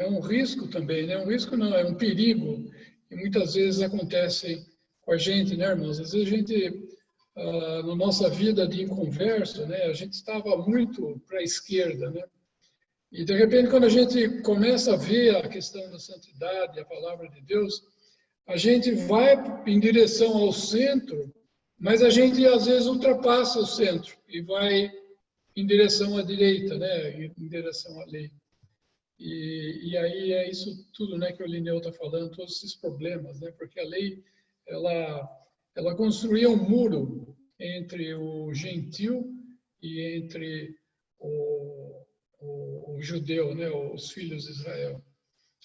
um risco também, Um risco não, é um perigo, que muitas vezes acontece com a gente, irmãos? Às vezes a gente, na nossa vida de inconverso, a gente estava muito para a esquerda, E de repente, quando a gente começa a ver a questão da santidade, a palavra de Deus, a gente vai em direção ao centro, mas a gente às vezes ultrapassa o centro e vai em direção à direita, em direção à lei. E aí é isso tudo, que o Lineu está falando, todos esses problemas, Porque a lei, ela construía um muro entre o gentil e entre o judeu, os filhos de Israel.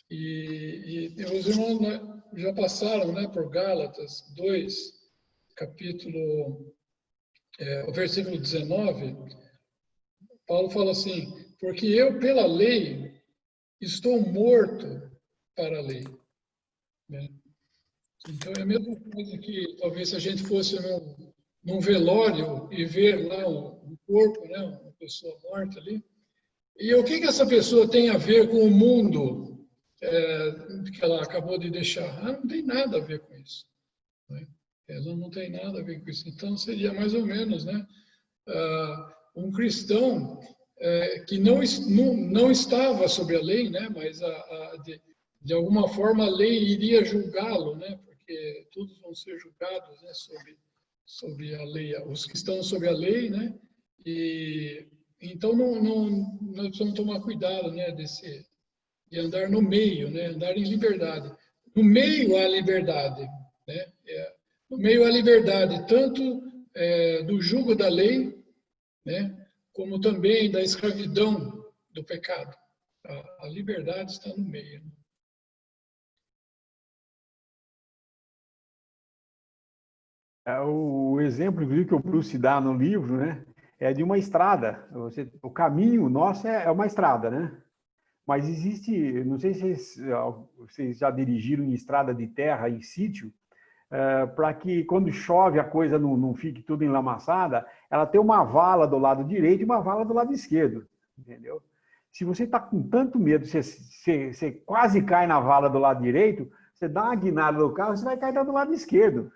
E os irmãos já passaram, por Gálatas 2, capítulo, o versículo 19, Paulo fala assim, porque eu, pela lei, estou morto para a lei. Então, é a mesma coisa que, talvez, se a gente fosse num velório e ver lá um corpo, uma pessoa morta ali, e o que essa pessoa tem a ver com o mundo que ela acabou de deixar? Não tem nada a ver com isso. Ela não tem nada a ver com isso. Então, seria mais ou menos, um cristão que não estava sob a lei, mas de alguma forma a lei iria julgá-lo, porque todos vão ser julgados sobre a lei, os que estão sob a lei, Então, nós precisamos tomar cuidado, né, de andar no meio, né, andar em liberdade. No meio há liberdade, né? No meio há liberdade, tanto do jugo da lei, né, como também da escravidão do pecado. A liberdade está no meio. O exemplo, inclusive, que o Bruce dá no livro, né, é de uma estrada. O caminho nosso é uma estrada, né? Mas existe, não sei se vocês já dirigiram em estrada de terra, em sítio, para que quando chove a coisa não fique tudo enlamaçada, ela tem uma vala do lado direito e uma vala do lado esquerdo, entendeu? Se você está com tanto medo, você quase cai na vala do lado direito, você dá uma guinada no carro, você vai cair do lado esquerdo.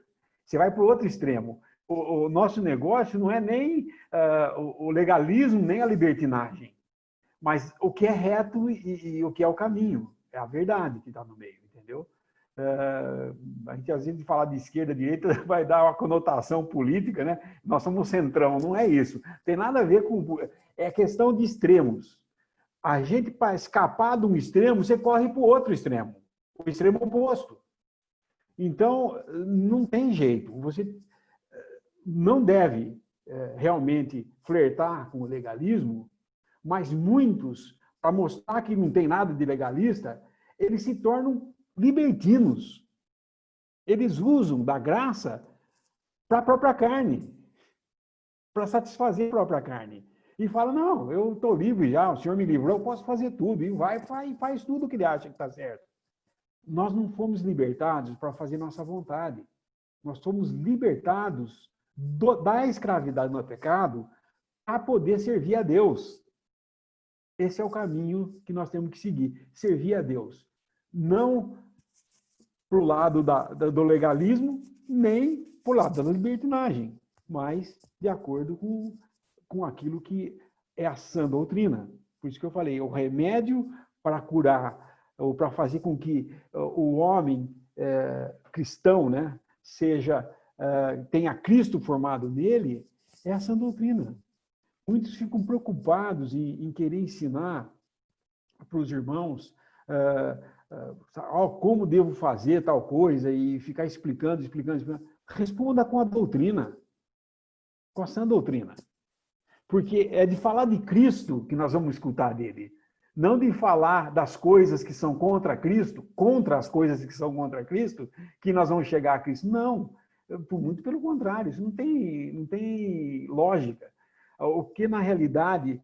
Você vai para o outro extremo. O nosso negócio não é nem o legalismo, nem a libertinagem, mas o que é reto e o que é o caminho. É a verdade que está no meio, entendeu? A gente, às vezes, falar de esquerda, direita, vai dar uma conotação política, né? Nós somos centrão, não é isso. Tem nada a ver com... É questão de extremos. A gente, para escapar de um extremo, você corre para o outro extremo, o extremo oposto. Então, não tem jeito. Você não deve realmente flertar com o legalismo, mas muitos, para mostrar que não tem nada de legalista, eles se tornam libertinos. Eles usam da graça para a própria carne, para satisfazer a própria carne. E falam, não, eu estou livre já, o Senhor me livrou, eu posso fazer tudo. E vai e faz tudo o que ele acha que está certo. Nós não fomos libertados para fazer nossa vontade. Nós somos libertados da escravidade do pecado para poder servir a Deus. Esse é o caminho que nós temos que seguir, servir a Deus. Não para o lado do legalismo, nem para o lado da libertinagem, mas de acordo com aquilo que é a sã doutrina. Por isso que eu falei, o remédio para curar, ou para fazer com que o homem cristão, né, tenha Cristo formado nele, é a sã doutrina. Muitos ficam preocupados em querer ensinar para os irmãos como devo fazer tal coisa e ficar explicando. Responda com a doutrina, com a sã doutrina. Porque é de falar de Cristo que nós vamos escutar dele, não de falar das coisas que são contra Cristo, contra as coisas que são contra Cristo, que nós vamos chegar a Cristo. Não, muito pelo contrário, isso não tem lógica. O que, na realidade,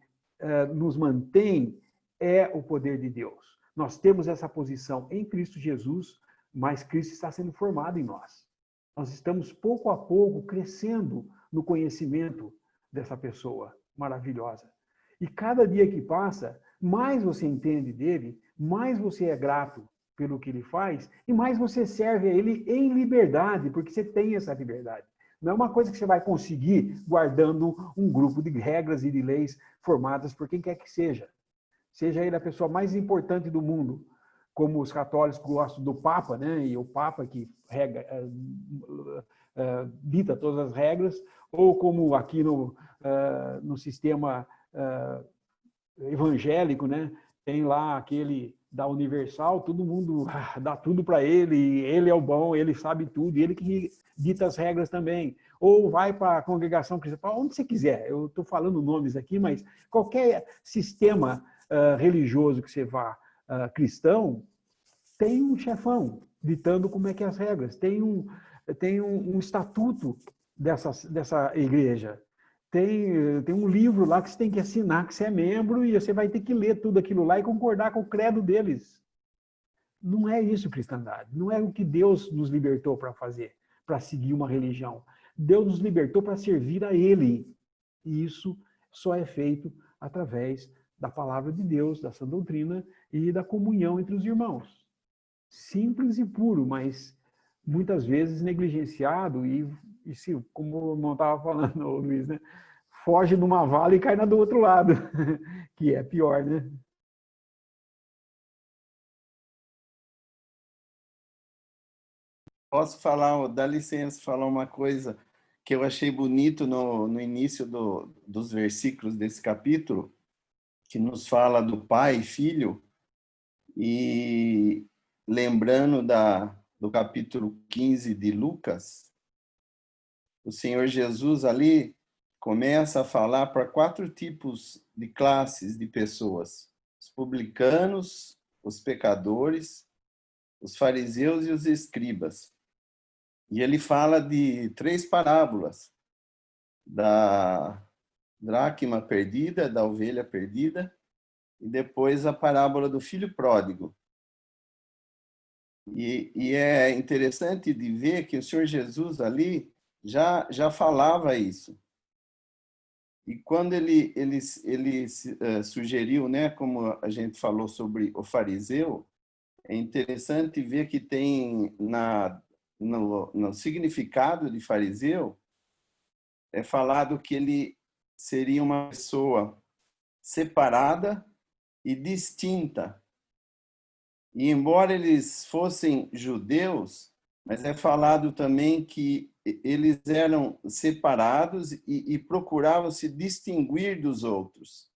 nos mantém é o poder de Deus. Nós temos essa posição em Cristo Jesus, mas Cristo está sendo formado em nós. Nós estamos, pouco a pouco, crescendo no conhecimento dessa pessoa maravilhosa. E cada dia que passa, mais você entende dele, mais você é grato pelo que ele faz, e mais você serve a ele em liberdade, porque você tem essa liberdade. Não é uma coisa que você vai conseguir guardando um grupo de regras e de leis formadas por quem quer que seja. Seja ele a pessoa mais importante do mundo, como os católicos gostam do Papa, né? E o Papa que dita todas as regras, ou como aqui no sistema evangélico, né? Tem lá aquele da Universal, todo mundo dá tudo para ele, ele é o bom, ele sabe tudo, ele que dita as regras também. Ou vai para a congregação cristã, para onde você quiser. Eu estou falando nomes aqui, mas qualquer sistema religioso que você vá, cristão, tem um chefão ditando como é que é as regras, tem um estatuto dessa igreja. Tem um livro lá que você tem que assinar, que você é membro, e você vai ter que ler tudo aquilo lá e concordar com o credo deles. Não é isso cristandade. Não é o que Deus nos libertou para fazer, para seguir uma religião. Deus nos libertou para servir a Ele. E isso só é feito através da palavra de Deus, da sã doutrina e da comunhão entre os irmãos. Simples e puro, mas muitas vezes negligenciado e se, como o irmão estava falando, Luiz, né? Foge numa vala e cai na do outro lado, que é pior, né? Posso falar, dá licença, falar uma coisa que eu achei bonito no início dos versículos desse capítulo, que nos fala do Pai e Filho, e lembrando do capítulo 15 de Lucas, o Senhor Jesus ali começa a falar para 4 tipos de classes de pessoas: os publicanos, os pecadores, os fariseus e os escribas. E ele fala de 3 parábolas: da dracma perdida, da ovelha perdida, e depois a parábola do filho pródigo. E é interessante de ver que o Senhor Jesus ali já falava isso. E quando ele sugeriu, né, como a gente falou sobre o fariseu, é interessante ver que tem no significado de fariseu, é falado que ele seria uma pessoa separada e distinta. E embora eles fossem judeus, mas é falado também que eles eram separados e procuravam se distinguir dos outros,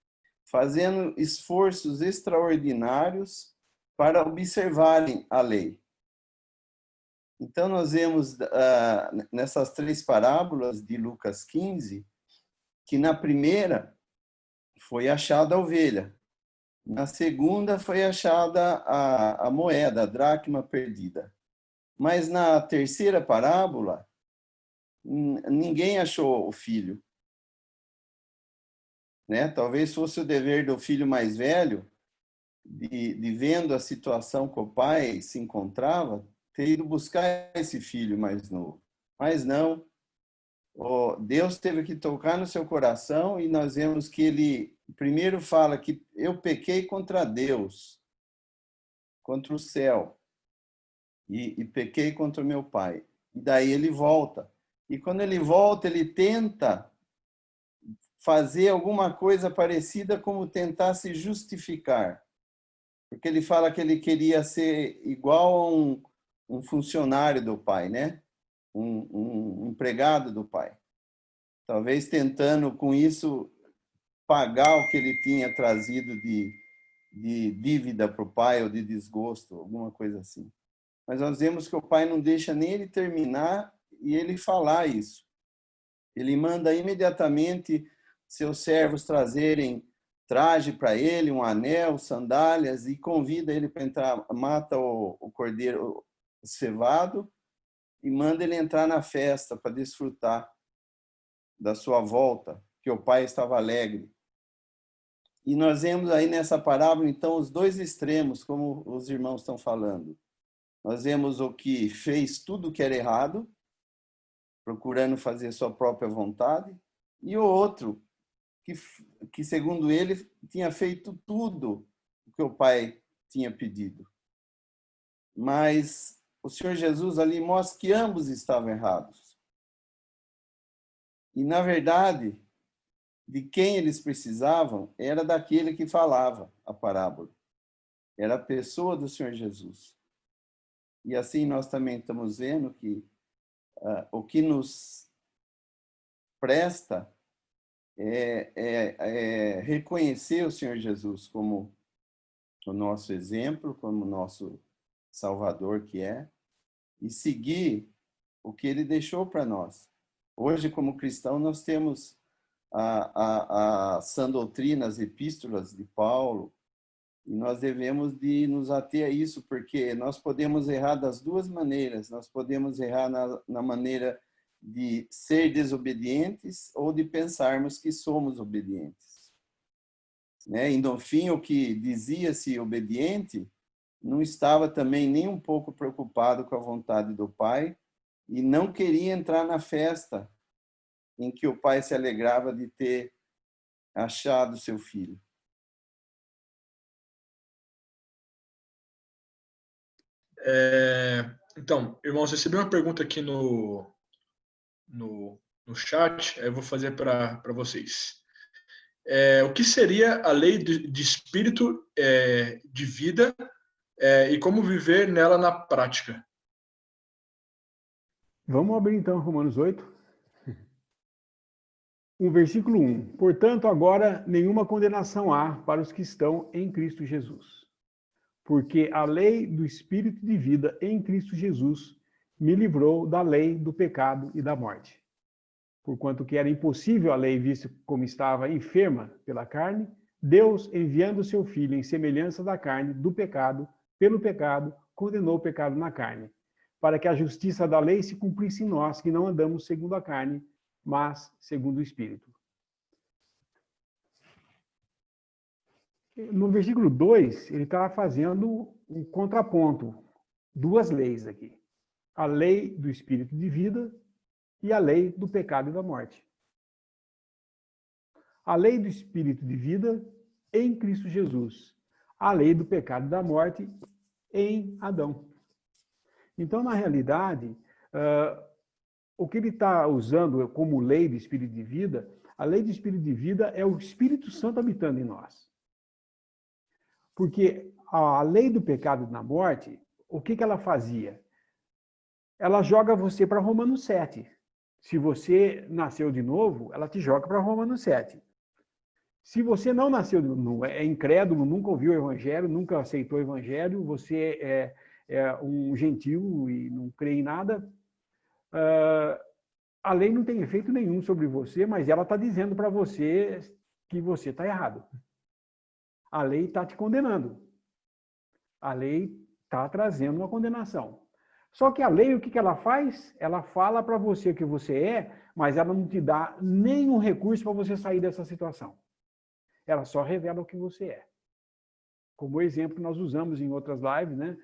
fazendo esforços extraordinários para observarem a lei. Então, nós vemos nessas 3 parábolas de Lucas 15, que na primeira foi achada a ovelha, na segunda foi achada a moeda, a dracma perdida. Mas na terceira parábola, ninguém achou o filho. Né? Talvez fosse o dever do filho mais velho, de vendo a situação que o pai se encontrava, ter ido buscar esse filho mais novo. Mas não. Deus teve que tocar no seu coração, e nós vemos que ele primeiro fala que eu pequei contra Deus, contra o céu, e pequei contra o meu pai. E daí ele volta. E quando ele volta, ele tenta fazer alguma coisa parecida, como tentar se justificar. Porque ele fala que ele queria ser igual a um funcionário do pai, né? Um empregado do pai. Talvez tentando, com isso, pagar o que ele tinha trazido de dívida para o pai, ou de desgosto, alguma coisa assim. Mas nós vemos que o pai não deixa nem ele terminar e ele falar isso. Ele manda imediatamente seus servos trazerem traje para ele, um anel, sandálias, e convida ele para entrar, mata o cordeiro cevado e manda ele entrar na festa para desfrutar da sua volta, que o pai estava alegre. E nós vemos aí nessa parábola, então, os 2 extremos, como os irmãos estão falando. Nós vemos o que fez tudo que era errado, procurando fazer sua própria vontade, e o outro, que segundo ele, tinha feito tudo o que o pai tinha pedido. Mas o Senhor Jesus ali mostra que ambos estavam errados. E, na verdade, de quem eles precisavam era daquele que falava a parábola. Era a pessoa do Senhor Jesus. E assim nós também estamos vendo que o que nos presta é reconhecer o Senhor Jesus como o nosso exemplo, como o nosso Salvador que é, e seguir o que ele deixou para nós. Hoje, como cristão, nós temos a sã doutrina, as epístolas de Paulo, e nós devemos de nos ater a isso, porque nós podemos errar das 2 maneiras. Nós podemos errar na maneira de ser desobedientes ou de pensarmos que somos obedientes. Né? E, no fim, o que dizia-se obediente não estava também nem um pouco preocupado com a vontade do Pai e não queria entrar na festa em que o Pai se alegrava de ter achado seu filho. Então, irmãos, recebi uma pergunta aqui no chat, eu vou fazer para vocês. O que seria a lei de espírito de vida e como viver nela na prática? Vamos abrir então Romanos 8. Versículo 1. Portanto, agora nenhuma condenação há para os que estão em Cristo Jesus. Porque a lei do Espírito de vida em Cristo Jesus me livrou da lei do pecado e da morte. Porquanto que era impossível a lei, visto como estava enferma pela carne, Deus, enviando o seu Filho em semelhança da carne, do pecado, pelo pecado, condenou o pecado na carne, para que a justiça da lei se cumprisse em nós, que não andamos segundo a carne, mas segundo o Espírito. No versículo 2, ele está fazendo um contraponto. Duas leis aqui. A lei do Espírito de vida e a lei do pecado e da morte. A lei do Espírito de vida em Cristo Jesus. A lei do pecado e da morte em Adão. Então, na realidade, o que ele está usando como lei do Espírito de vida, a lei do Espírito de vida é o Espírito Santo habitando em nós. Porque a lei do pecado e da morte, o que ela fazia? Ela joga você para Romanos 7. Se você nasceu de novo, ela te joga para Romanos 7. Se você não nasceu, é incrédulo, nunca ouviu o Evangelho, nunca aceitou o Evangelho, você é um gentil e não crê em nada, a lei não tem efeito nenhum sobre você, mas ela está dizendo para você que você está errado. A lei está te condenando. A lei está trazendo uma condenação. Só que a lei, o que ela faz? Ela fala para você o que você é, mas ela não te dá nenhum recurso para você sair dessa situação. Ela só revela o que você é. Como exemplo que nós usamos em outras lives, né?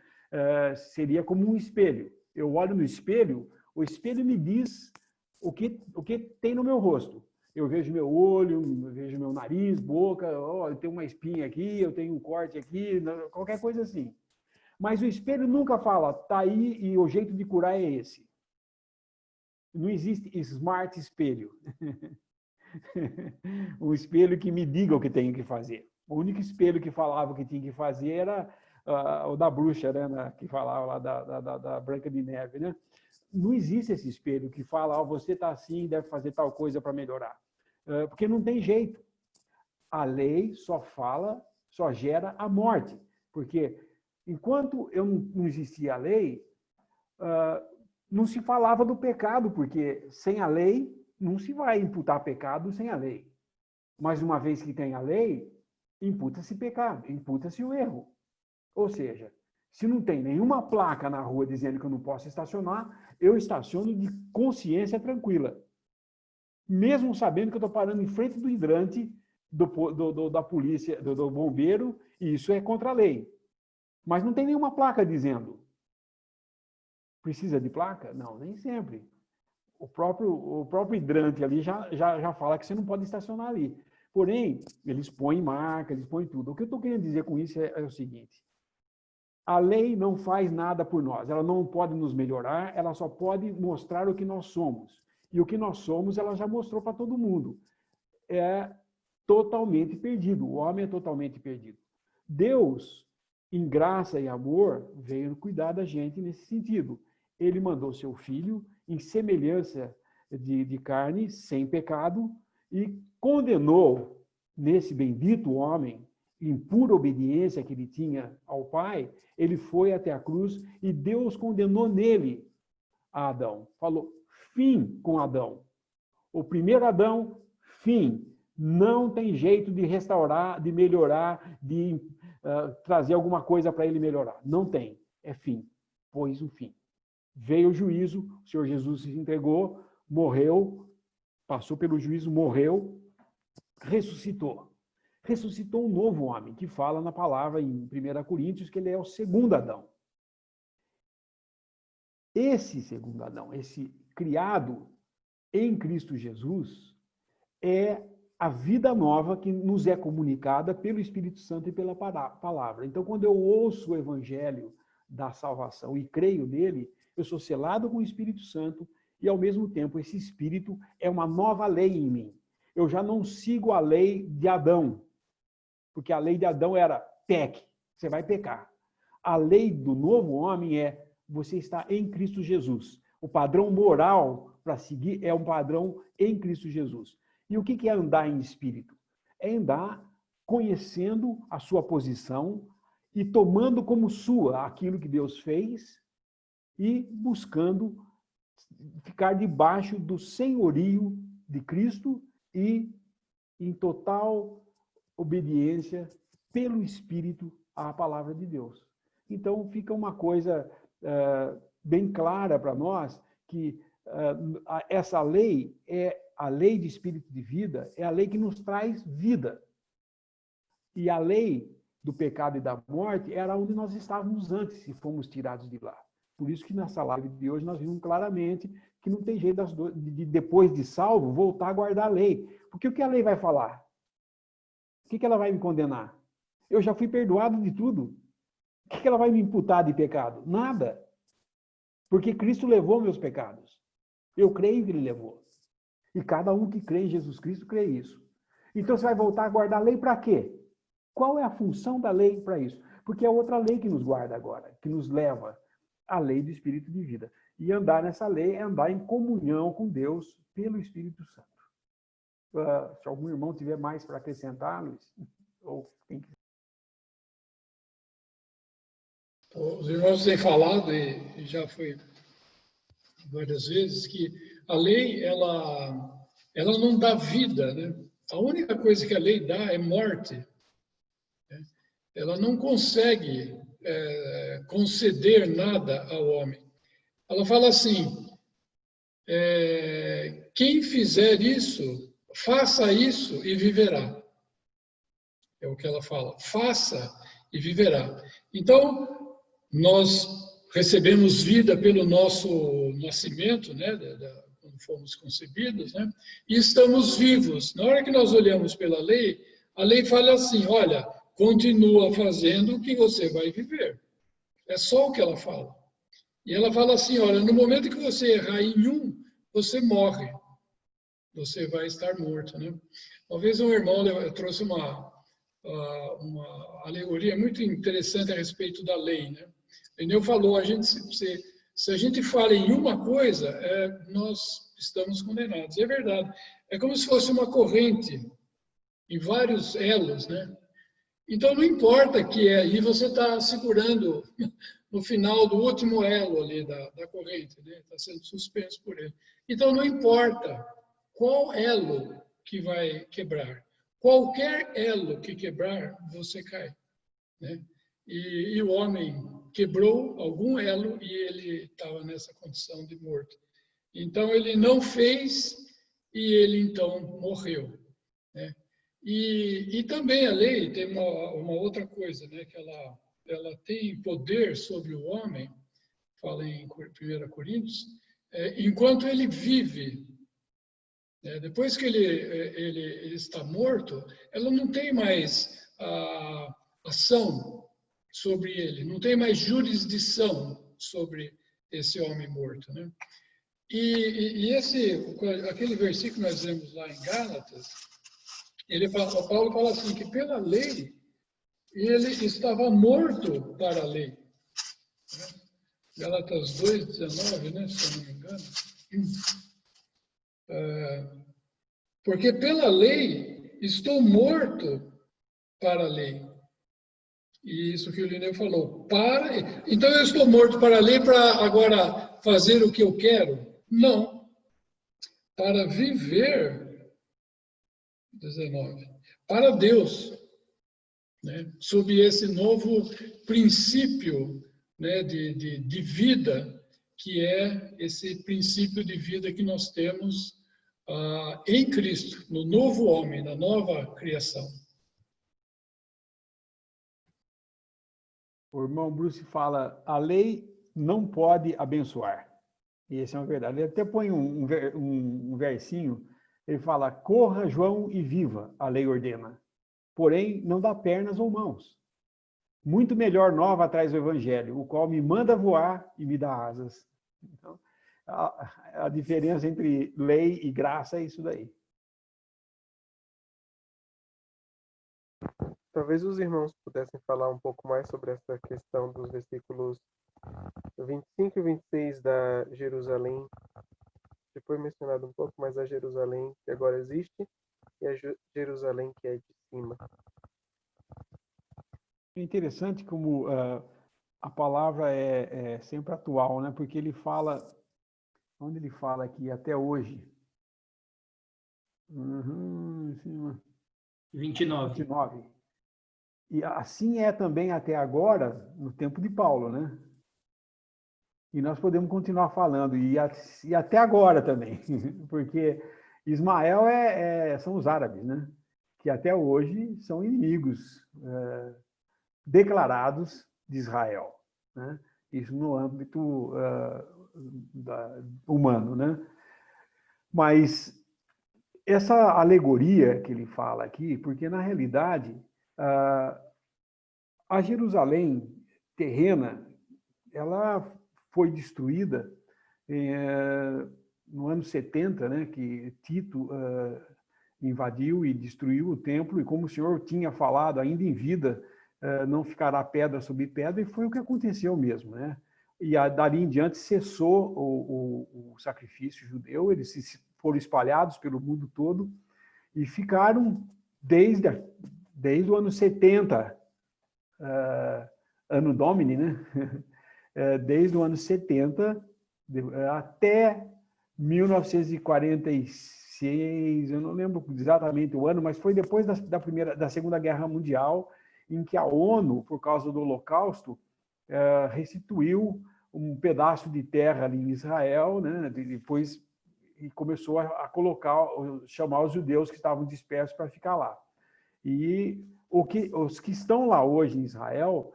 Seria como um espelho. Eu olho no espelho, o espelho me diz o que tem no meu rosto. Eu vejo meu olho, eu vejo meu nariz, boca, eu tenho uma espinha aqui, eu tenho um corte aqui, qualquer coisa assim. Mas o espelho nunca fala, tá aí e o jeito de curar é esse. Não existe smart espelho. Um espelho que me diga o que tenho que fazer. O único espelho que falava o que tinha que fazer era o da bruxa, né, que falava lá da Branca de Neve, né? Não existe esse espelho que fala, você está assim, deve fazer tal coisa para melhorar. Porque não tem jeito. A lei só gera a morte. Porque enquanto não existia a lei, não se falava do pecado, porque sem a lei não se vai imputar pecado sem a lei. Mas uma vez que tem a lei, imputa-se pecado, imputa-se o erro. Ou seja, se não tem nenhuma placa na rua dizendo que eu não posso estacionar, eu estaciono de consciência tranquila. Mesmo sabendo que eu estou parando em frente do hidrante da polícia, do bombeiro, e isso é contra a lei. Mas não tem nenhuma placa dizendo. Precisa de placa? Não, nem sempre. O próprio hidrante ali já fala que você não pode estacionar ali. Porém, eles põem marca, eles põem tudo. O que eu estou querendo dizer com isso é o seguinte. A lei não faz nada por nós. Ela não pode nos melhorar, ela só pode mostrar o que nós somos. E o que nós somos, ela já mostrou para todo mundo. É totalmente perdido. O homem é totalmente perdido. Deus, em graça e amor, veio cuidar da gente nesse sentido. Ele mandou seu filho em semelhança de carne, sem pecado, e condenou nesse bendito homem, em pura obediência que ele tinha ao Pai, ele foi até a cruz e Deus condenou nele a Adão. Falou, fim com Adão. O primeiro Adão, fim. Não tem jeito de restaurar, de melhorar, de trazer alguma coisa para ele melhorar. Não tem. É fim. Pôs o fim. Veio o juízo, o Senhor Jesus se entregou, morreu, passou pelo juízo, morreu, ressuscitou. Ressuscitou um novo homem, que fala na palavra em 1 Coríntios que ele é o segundo Adão. Esse segundo Adão, esse criado em Cristo Jesus, é a vida nova que nos é comunicada pelo Espírito Santo e pela palavra. Então, quando eu ouço o evangelho da salvação e creio nele, eu sou selado com o Espírito Santo e, ao mesmo tempo, esse Espírito é uma nova lei em mim. Eu já não sigo a lei de Adão, porque a lei de Adão era peque, você vai pecar. A lei do novo homem é você está em Cristo Jesus. O padrão moral para seguir é um padrão em Cristo Jesus. E o que é andar em espírito? É andar conhecendo a sua posição e tomando como sua aquilo que Deus fez e buscando ficar debaixo do senhorio de Cristo e em total obediência pelo Espírito à palavra de Deus. Então, fica uma coisa bem clara para nós que essa lei é a lei de espírito de vida, é a lei que nos traz vida. E a lei do pecado e da morte era onde nós estávamos antes, se fomos tirados de lá. Por isso que nessa live de hoje nós vimos claramente que não tem jeito de depois de salvo, voltar a guardar a lei. Porque o que a lei vai falar? O que ela vai me condenar? Eu já fui perdoado de tudo. O que ela vai me imputar de pecado? Nada. Porque Cristo levou meus pecados. Eu creio que Ele levou. E cada um que crê em Jesus Cristo crê isso. Então você vai voltar a guardar a lei para quê? Qual é a função da lei para isso? Porque é outra lei que nos guarda agora, que nos leva à lei do Espírito de vida. E andar nessa lei é andar em comunhão com Deus pelo Espírito Santo. Se algum irmão tiver mais para acrescentar, Luiz, ou quem quiser. Os irmãos têm falado, e já foi várias vezes, que a lei, ela não dá vida, né? A única coisa que a lei dá é morte. Né? Ela não consegue conceder nada ao homem. Ela fala assim, quem fizer isso, faça isso e viverá. É o que ela fala, faça e viverá. Então, nós recebemos vida pelo nosso nascimento, né, quando fomos concebidos, né, e estamos vivos. Na hora que nós olhamos pela lei, a lei fala assim, olha, continua fazendo o que você vai viver. É só o que ela fala. E ela fala assim, olha, no momento que você errar em um, você morre. Você vai estar morto, né? Uma vez um irmão trouxe uma alegoria muito interessante a respeito da lei, né? Ele falou, se a gente fala em uma coisa, nós estamos condenados. E é verdade. É como se fosse uma corrente em vários elos, né? Então, não importa que aí você está segurando no final do último elo ali da corrente, né? Está sendo suspenso por ele. Então, não importa qual elo que vai quebrar. Qualquer elo que quebrar, você cai. Né? E o homem quebrou algum elo e ele estava nessa condição de morto. Então, ele não fez e ele, então, morreu. Né? E também a lei tem uma outra coisa, né? Que ela tem poder sobre o homem, fala em 1 Coríntios, enquanto ele vive. Depois que ele está morto, ela não tem mais ação sobre ele, não tem mais jurisdição sobre esse homem morto. Né? E aquele versículo que nós lemos lá em Gálatas, Paulo fala assim, que pela lei, ele estava morto para a lei. Gálatas 2:19, né, se eu não me engano. Porque pela lei estou morto para a lei. E isso que o Lineu falou. Então eu estou morto para a lei para agora fazer o que eu quero? Não. Para viver, 19, para Deus. Né? Sob esse novo princípio, né, de vida, que é esse princípio de vida que nós temos em Cristo, no novo homem, na nova criação. O irmão Bruce fala, a lei não pode abençoar. E essa é uma verdade. Ele até põe um versinho, ele fala, corra, João, e viva, a lei ordena. Porém, não dá pernas ou mãos. Muito melhor nova atrás do evangelho, o qual me manda voar e me dá asas. Então, a diferença entre lei e graça é isso daí. Talvez os irmãos pudessem falar um pouco mais sobre essa questão dos versículos 25 e 26 da Jerusalém se foi mencionado um pouco, mas a Jerusalém que agora existe e a Jerusalém que é de cima. É interessante como a palavra é sempre atual, né? Porque ele fala, onde ele fala aqui, até hoje. 29. 29. E assim é também até agora, no tempo de Paulo, né? E nós podemos continuar falando, e até agora também, porque Ismael são os árabes, né? Que até hoje são inimigos declarados de Israel, né? Isso no âmbito humano, né? Mas essa alegoria que ele fala aqui, porque na realidade a Jerusalém terrena, ela foi destruída no ano 70, né, que Tito invadiu e destruiu o templo, e como o Senhor tinha falado, ainda em vida, não ficará pedra sobre pedra, e foi o que aconteceu mesmo, né? E dali em diante cessou o sacrifício judeu, eles foram espalhados pelo mundo todo e ficaram desde o ano 70, ano Domini, né? Desde o ano 70 até 1946, eu não lembro exatamente o ano, mas foi depois da Segunda Guerra Mundial, em que a ONU, por causa do Holocausto, restituiu um pedaço de terra ali em Israel, né? Depois e começou a chamar os judeus que estavam dispersos para ficar lá. E os que estão lá hoje em Israel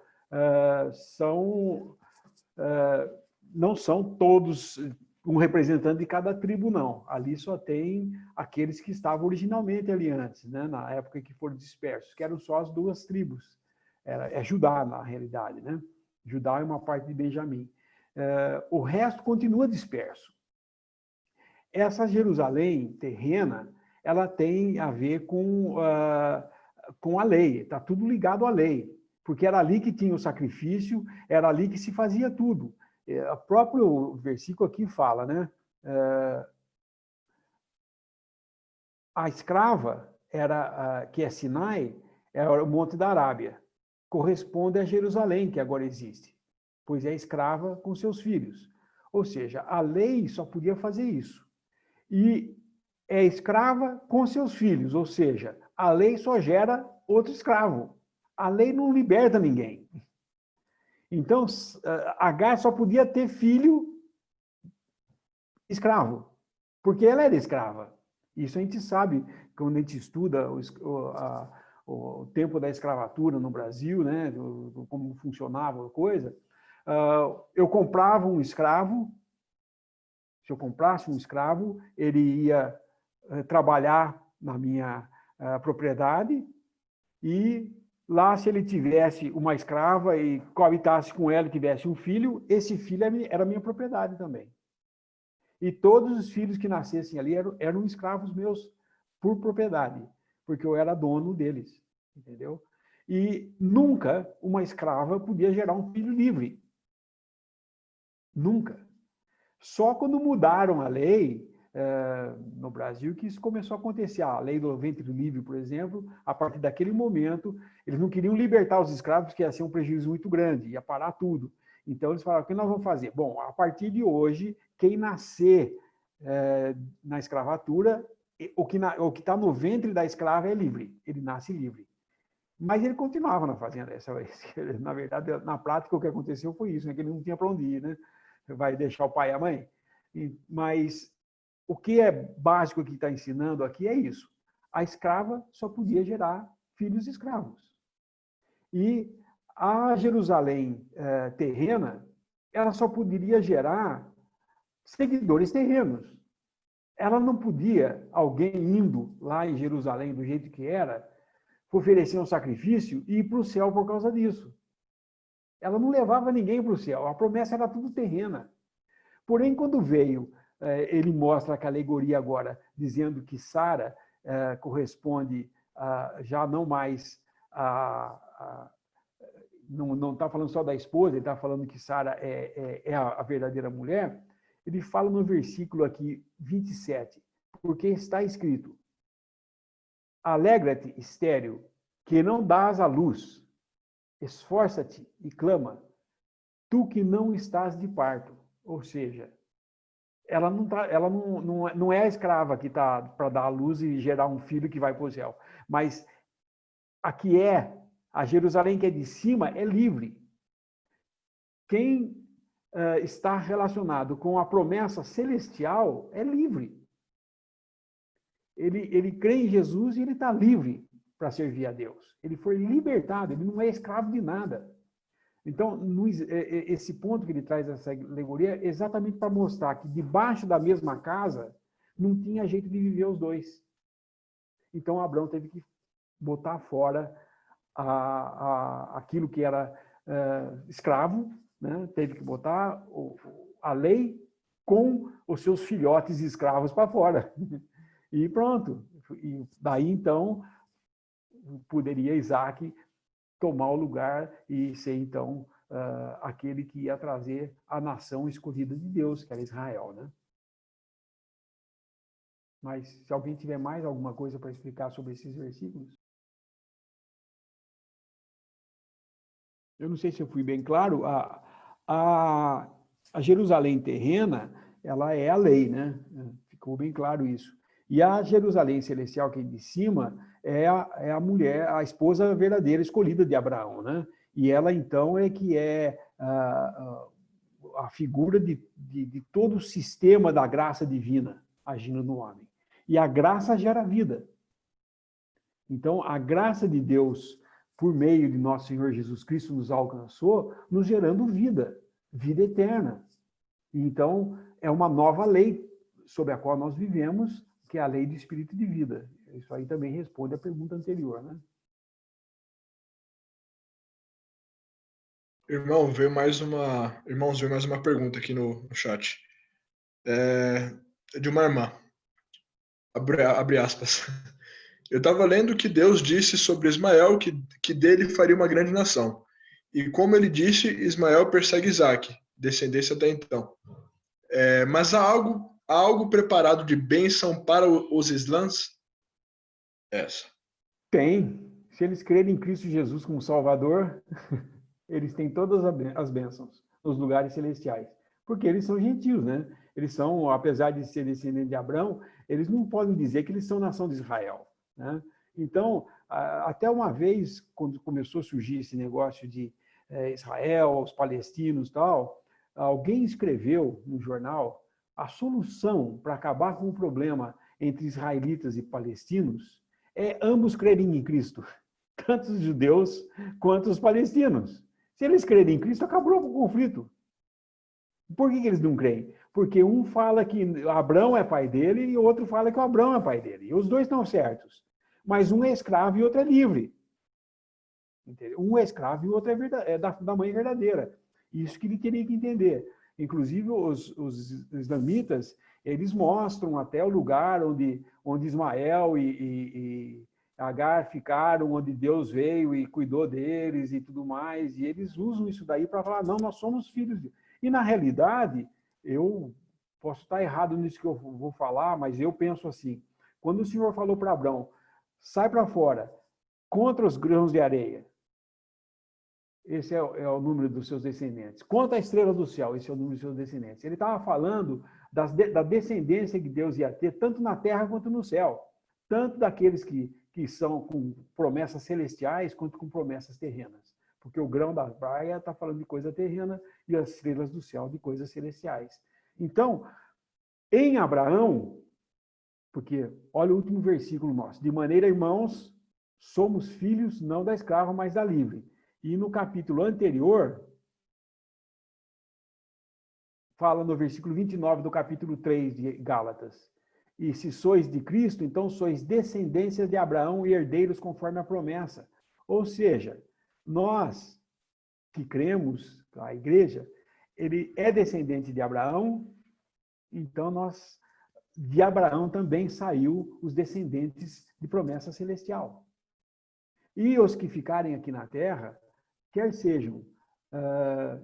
não são todos um representante de cada tribo, não. Ali só tem aqueles que estavam originalmente ali antes, né? Na época que foram dispersos, que eram só as duas tribos. É Judá, na realidade, né? Judá é uma parte de Benjamim. O resto continua disperso. Essa Jerusalém terrena, ela tem a ver com a lei, está tudo ligado à lei, porque era ali que tinha o sacrifício, era ali que se fazia tudo. O próprio versículo aqui fala, né? A escrava, que é Sinai, era o Monte da Arábia, corresponde a Jerusalém, que agora existe, pois é escrava com seus filhos. Ou seja, a lei só podia fazer isso. E é escrava com seus filhos, ou seja, a lei só gera outro escravo. A lei não liberta ninguém. Então, Agar só podia ter filho escravo, porque ela era escrava. Isso a gente sabe quando a gente estuda o tempo da escravatura no Brasil, né, como funcionava a coisa. Eu comprava um escravo. Se eu comprasse um escravo, ele ia trabalhar na minha propriedade e lá, se ele tivesse uma escrava e coabitasse com ela e tivesse um filho, esse filho era minha propriedade também. E todos os filhos que nascessem ali eram escravos meus por propriedade, porque eu era dono deles, entendeu? E nunca uma escrava podia gerar um filho livre. Nunca. Só quando mudaram a lei no Brasil que isso começou a acontecer. A lei do ventre livre, por exemplo, a partir daquele momento, eles não queriam libertar os escravos, que ia ser um prejuízo muito grande, ia parar tudo. Então, eles falaram, o que nós vamos fazer? Bom, a partir de hoje, quem nascer na escravatura, o que está no ventre da escrava é livre, ele nasce livre. Mas ele continuava na fazenda. Na verdade, na prática, o que aconteceu foi isso, né? Que ele não tinha para onde ir, né? Vai deixar o pai e a mãe. Mas o que é básico que está ensinando aqui é isso. A escrava só podia gerar filhos escravos. E a Jerusalém terrena, ela só poderia gerar seguidores terrenos. Ela não podia, alguém indo lá em Jerusalém do jeito que era, oferecer um sacrifício e ir para o céu por causa disso. Ela não levava ninguém para o céu. A promessa era tudo terrena. Porém, quando veio, ele mostra a alegoria agora, dizendo que Sara corresponde já não mais não está falando só da esposa, ele está falando que Sara é a verdadeira mulher. ele fala no versículo aqui 27, porque está escrito: alegra-te, estéril, que não dás à luz, esforça-te e clama, tu que não estás de parto. Ou seja, ela não é a escrava que está para dar à luz e gerar um filho que vai para o céu, mas a Jerusalém que é de cima é livre. Quem está relacionado com a promessa celestial é livre. Ele crê em Jesus e ele está livre para servir a Deus. Ele foi libertado, ele não é escravo de nada. Então, esse ponto que ele traz essa alegoria é exatamente para mostrar que debaixo da mesma casa não tinha jeito de viver os dois. Então, Abraão teve que botar fora aquilo que era escravo, né? Teve que botar a lei com os seus filhotes escravos para fora. E pronto. E daí, então, poderia Isaac tomar o lugar e ser, então, aquele que ia trazer a nação escolhida de Deus, que era Israel, né? Mas, se alguém tiver mais alguma coisa para explicar sobre esses versículos? Eu não sei se eu fui bem claro. A Jerusalém terrena, ela é a lei, né? Ficou bem claro isso. E a Jerusalém celestial, que é de cima, é a mulher, a esposa verdadeira escolhida de Abraão, né? E ela, então, é que é a figura de todo o sistema da graça divina agindo no homem. E a graça gera vida. Então, a graça de Deus, por meio de nosso Senhor Jesus Cristo, nos alcançou, nos gerando vida eterna. Então, é uma nova lei sobre a qual nós vivemos, que é a lei do Espírito de vida. Isso aí também responde à pergunta anterior, né? Irmãos, veio mais uma pergunta aqui no chat. É de uma irmã. Abre aspas. Eu estava lendo que Deus disse sobre Ismael que dele faria uma grande nação. E como ele disse, Ismael persegue Isaac, descendência até então. Mas há algo preparado de bênção para os islãs? Essa. Tem. Se eles crerem em Cristo Jesus como Salvador, eles têm todas as bênçãos nos lugares celestiais. Porque eles são gentios, né? Eles são, apesar de ser descendentes de Abraão, eles não podem dizer que eles são nação de Israel, né? Então, até uma vez, quando começou a surgir esse negócio de Israel, os palestinos e tal, alguém escreveu no jornal a solução para acabar com o problema entre israelitas e palestinos é ambos crerem em Cristo, tanto os judeus quanto os palestinos. Se eles crerem em Cristo, acabou o conflito. Por que eles não creem? Porque um fala que Abraão é pai dele e o outro fala que o Abraão é pai dele. E os dois estão certos. Mas um é escravo e o outro é livre. Um é escravo e o outro é da mãe verdadeira. Isso que ele teria que entender. Inclusive, os islamitas, eles mostram até o lugar onde Ismael e Agar ficaram, onde Deus veio e cuidou deles e tudo mais. E eles usam isso daí para falar, não, nós somos filhos de... E, na realidade, eu posso estar errado nisso que eu vou falar, mas eu penso assim, quando o Senhor falou para Abraão, sai para fora, contra os grãos de areia, esse é o número dos seus descendentes. Contra a estrela do céu, esse é o número dos seus descendentes. Ele estava falando da descendência que Deus ia ter, tanto na terra quanto no céu. Tanto daqueles que são com promessas celestiais, quanto com promessas terrenas. Porque o grão da praia está falando de coisa terrena e as estrelas do céu de coisas celestiais. Então, em Abraão, porque, olha o último versículo nosso, de maneira, irmãos, somos filhos não da escrava, mas da livre. E no capítulo anterior, fala no versículo 29 do capítulo 3 de Gálatas. E se sois de Cristo, então sois descendências de Abraão e herdeiros conforme a promessa. Ou seja, nós que cremos, a igreja, ele é descendente de Abraão, então de Abraão também saiu os descendentes de promessa celestial. E os que ficarem aqui na terra, quer sejam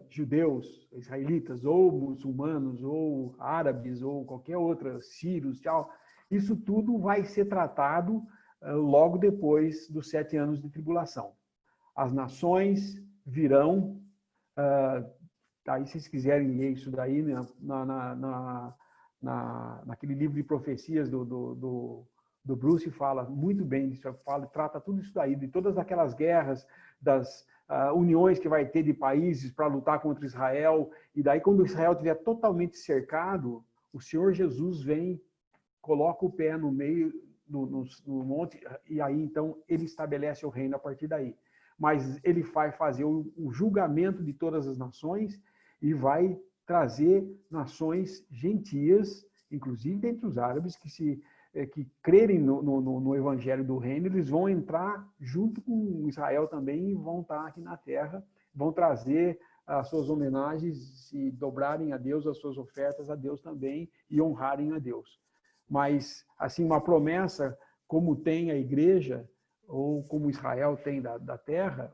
judeus, israelitas, ou muçulmanos, ou árabes, ou qualquer outra, sírios, tal, isso tudo vai ser tratado logo depois dos 7 anos de tribulação. As nações virão, aí se vocês quiserem ler isso daí, naquele livro de profecias do Bruce, fala muito bem disso, trata tudo isso daí, de todas aquelas guerras, das uniões que vai ter de países para lutar contra Israel, e daí quando Israel estiver totalmente cercado, o Senhor Jesus vem, coloca o pé no meio, no monte, e aí então ele estabelece o reino a partir daí. Mas ele vai fazer o julgamento de todas as nações e vai trazer nações gentias, inclusive dentre os árabes, que crerem no evangelho do reino, eles vão entrar junto com Israel também e vão estar aqui na terra, vão trazer as suas homenagens e dobrarem a Deus, as suas ofertas a Deus também e honrarem a Deus. Mas, assim, uma promessa como tem a igreja, ou como Israel tem da terra,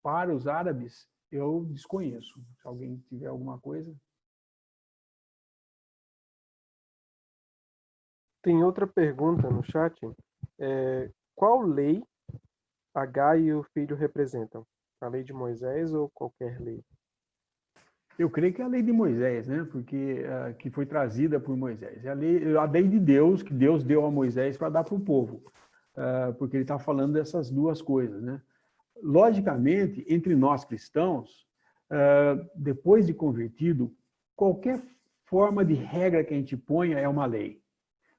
para os árabes, eu desconheço. Se alguém tiver alguma coisa. Tem outra pergunta no chat. Qual lei Agar e o filho representam? A lei de Moisés ou qualquer lei? Eu creio que é a lei de Moisés, né? Porque que foi trazida por Moisés. É a lei de Deus, que Deus deu a Moisés para dar para o povo. Porque ele está falando dessas duas coisas, né? Logicamente, entre nós cristãos, depois de convertido, qualquer forma de regra que a gente ponha é uma lei.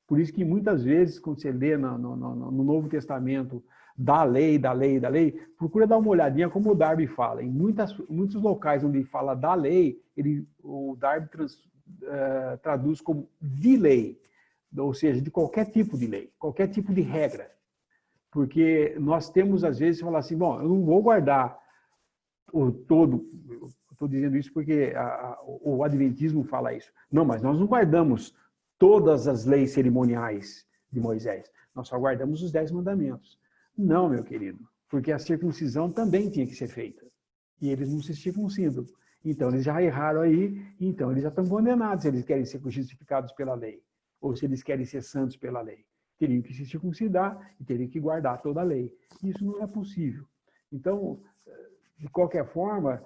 Por isso que muitas vezes, quando você lê no Novo Testamento da lei, procura dar uma olhadinha como o Darby fala. Em muitos locais onde ele fala da lei, o Darby traduz como de lei, ou seja, de qualquer tipo de lei, qualquer tipo de regra. Porque nós temos, às vezes, falar assim, bom, eu não vou guardar o todo, estou dizendo isso porque o Adventismo fala isso. Não, mas nós não guardamos todas as leis cerimoniais de Moisés. Nós só guardamos os 10 mandamentos. Não, meu querido, porque a circuncisão também tinha que ser feita. E eles não se circuncidam. Então, eles já erraram aí, então eles já estão condenados se eles querem ser justificados pela lei, ou se eles querem ser santos pela lei. Teriam que se circuncidar e teriam que guardar toda a lei. Isso não é possível. Então, de qualquer forma,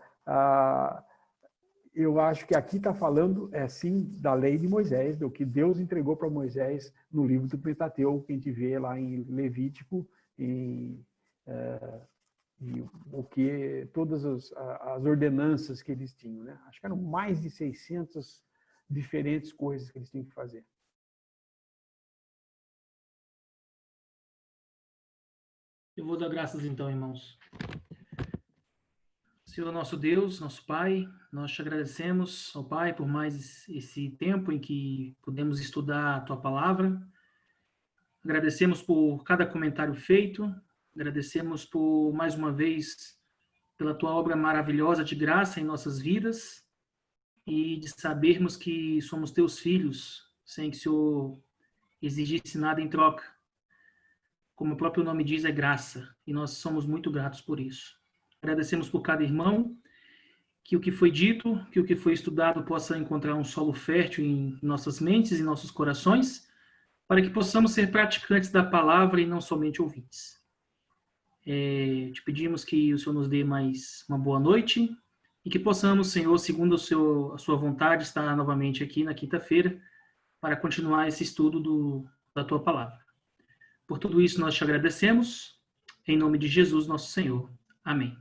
eu acho que aqui está falando, sim, da lei de Moisés, do que Deus entregou para Moisés no livro do Pentateuco, que a gente vê lá em Levítico, e o que todas as ordenanças que eles tinham, né? Acho que eram mais de 600 diferentes coisas que eles tinham que fazer. Eu vou dar graças então, irmãos. Senhor nosso Deus, nosso Pai, nós te agradecemos, ó Pai, por mais esse tempo em que podemos estudar a Tua Palavra. Agradecemos por cada comentário feito, agradecemos por, mais uma vez, pela Tua obra maravilhosa de graça em nossas vidas e de sabermos que somos Teus filhos, sem que o Senhor exigisse nada em troca. Como o próprio nome diz, é graça, e nós somos muito gratos por isso. Agradecemos por cada irmão, que o que foi dito, que o que foi estudado possa encontrar um solo fértil em nossas mentes e nossos corações, para que possamos ser praticantes da palavra e não somente ouvintes. Te pedimos que o Senhor nos dê mais uma boa noite e que possamos, Senhor, segundo a sua vontade, estar novamente aqui na quinta-feira para continuar esse estudo da Tua Palavra. Por tudo isso, nós te agradecemos, em nome de Jesus, nosso Senhor. Amém.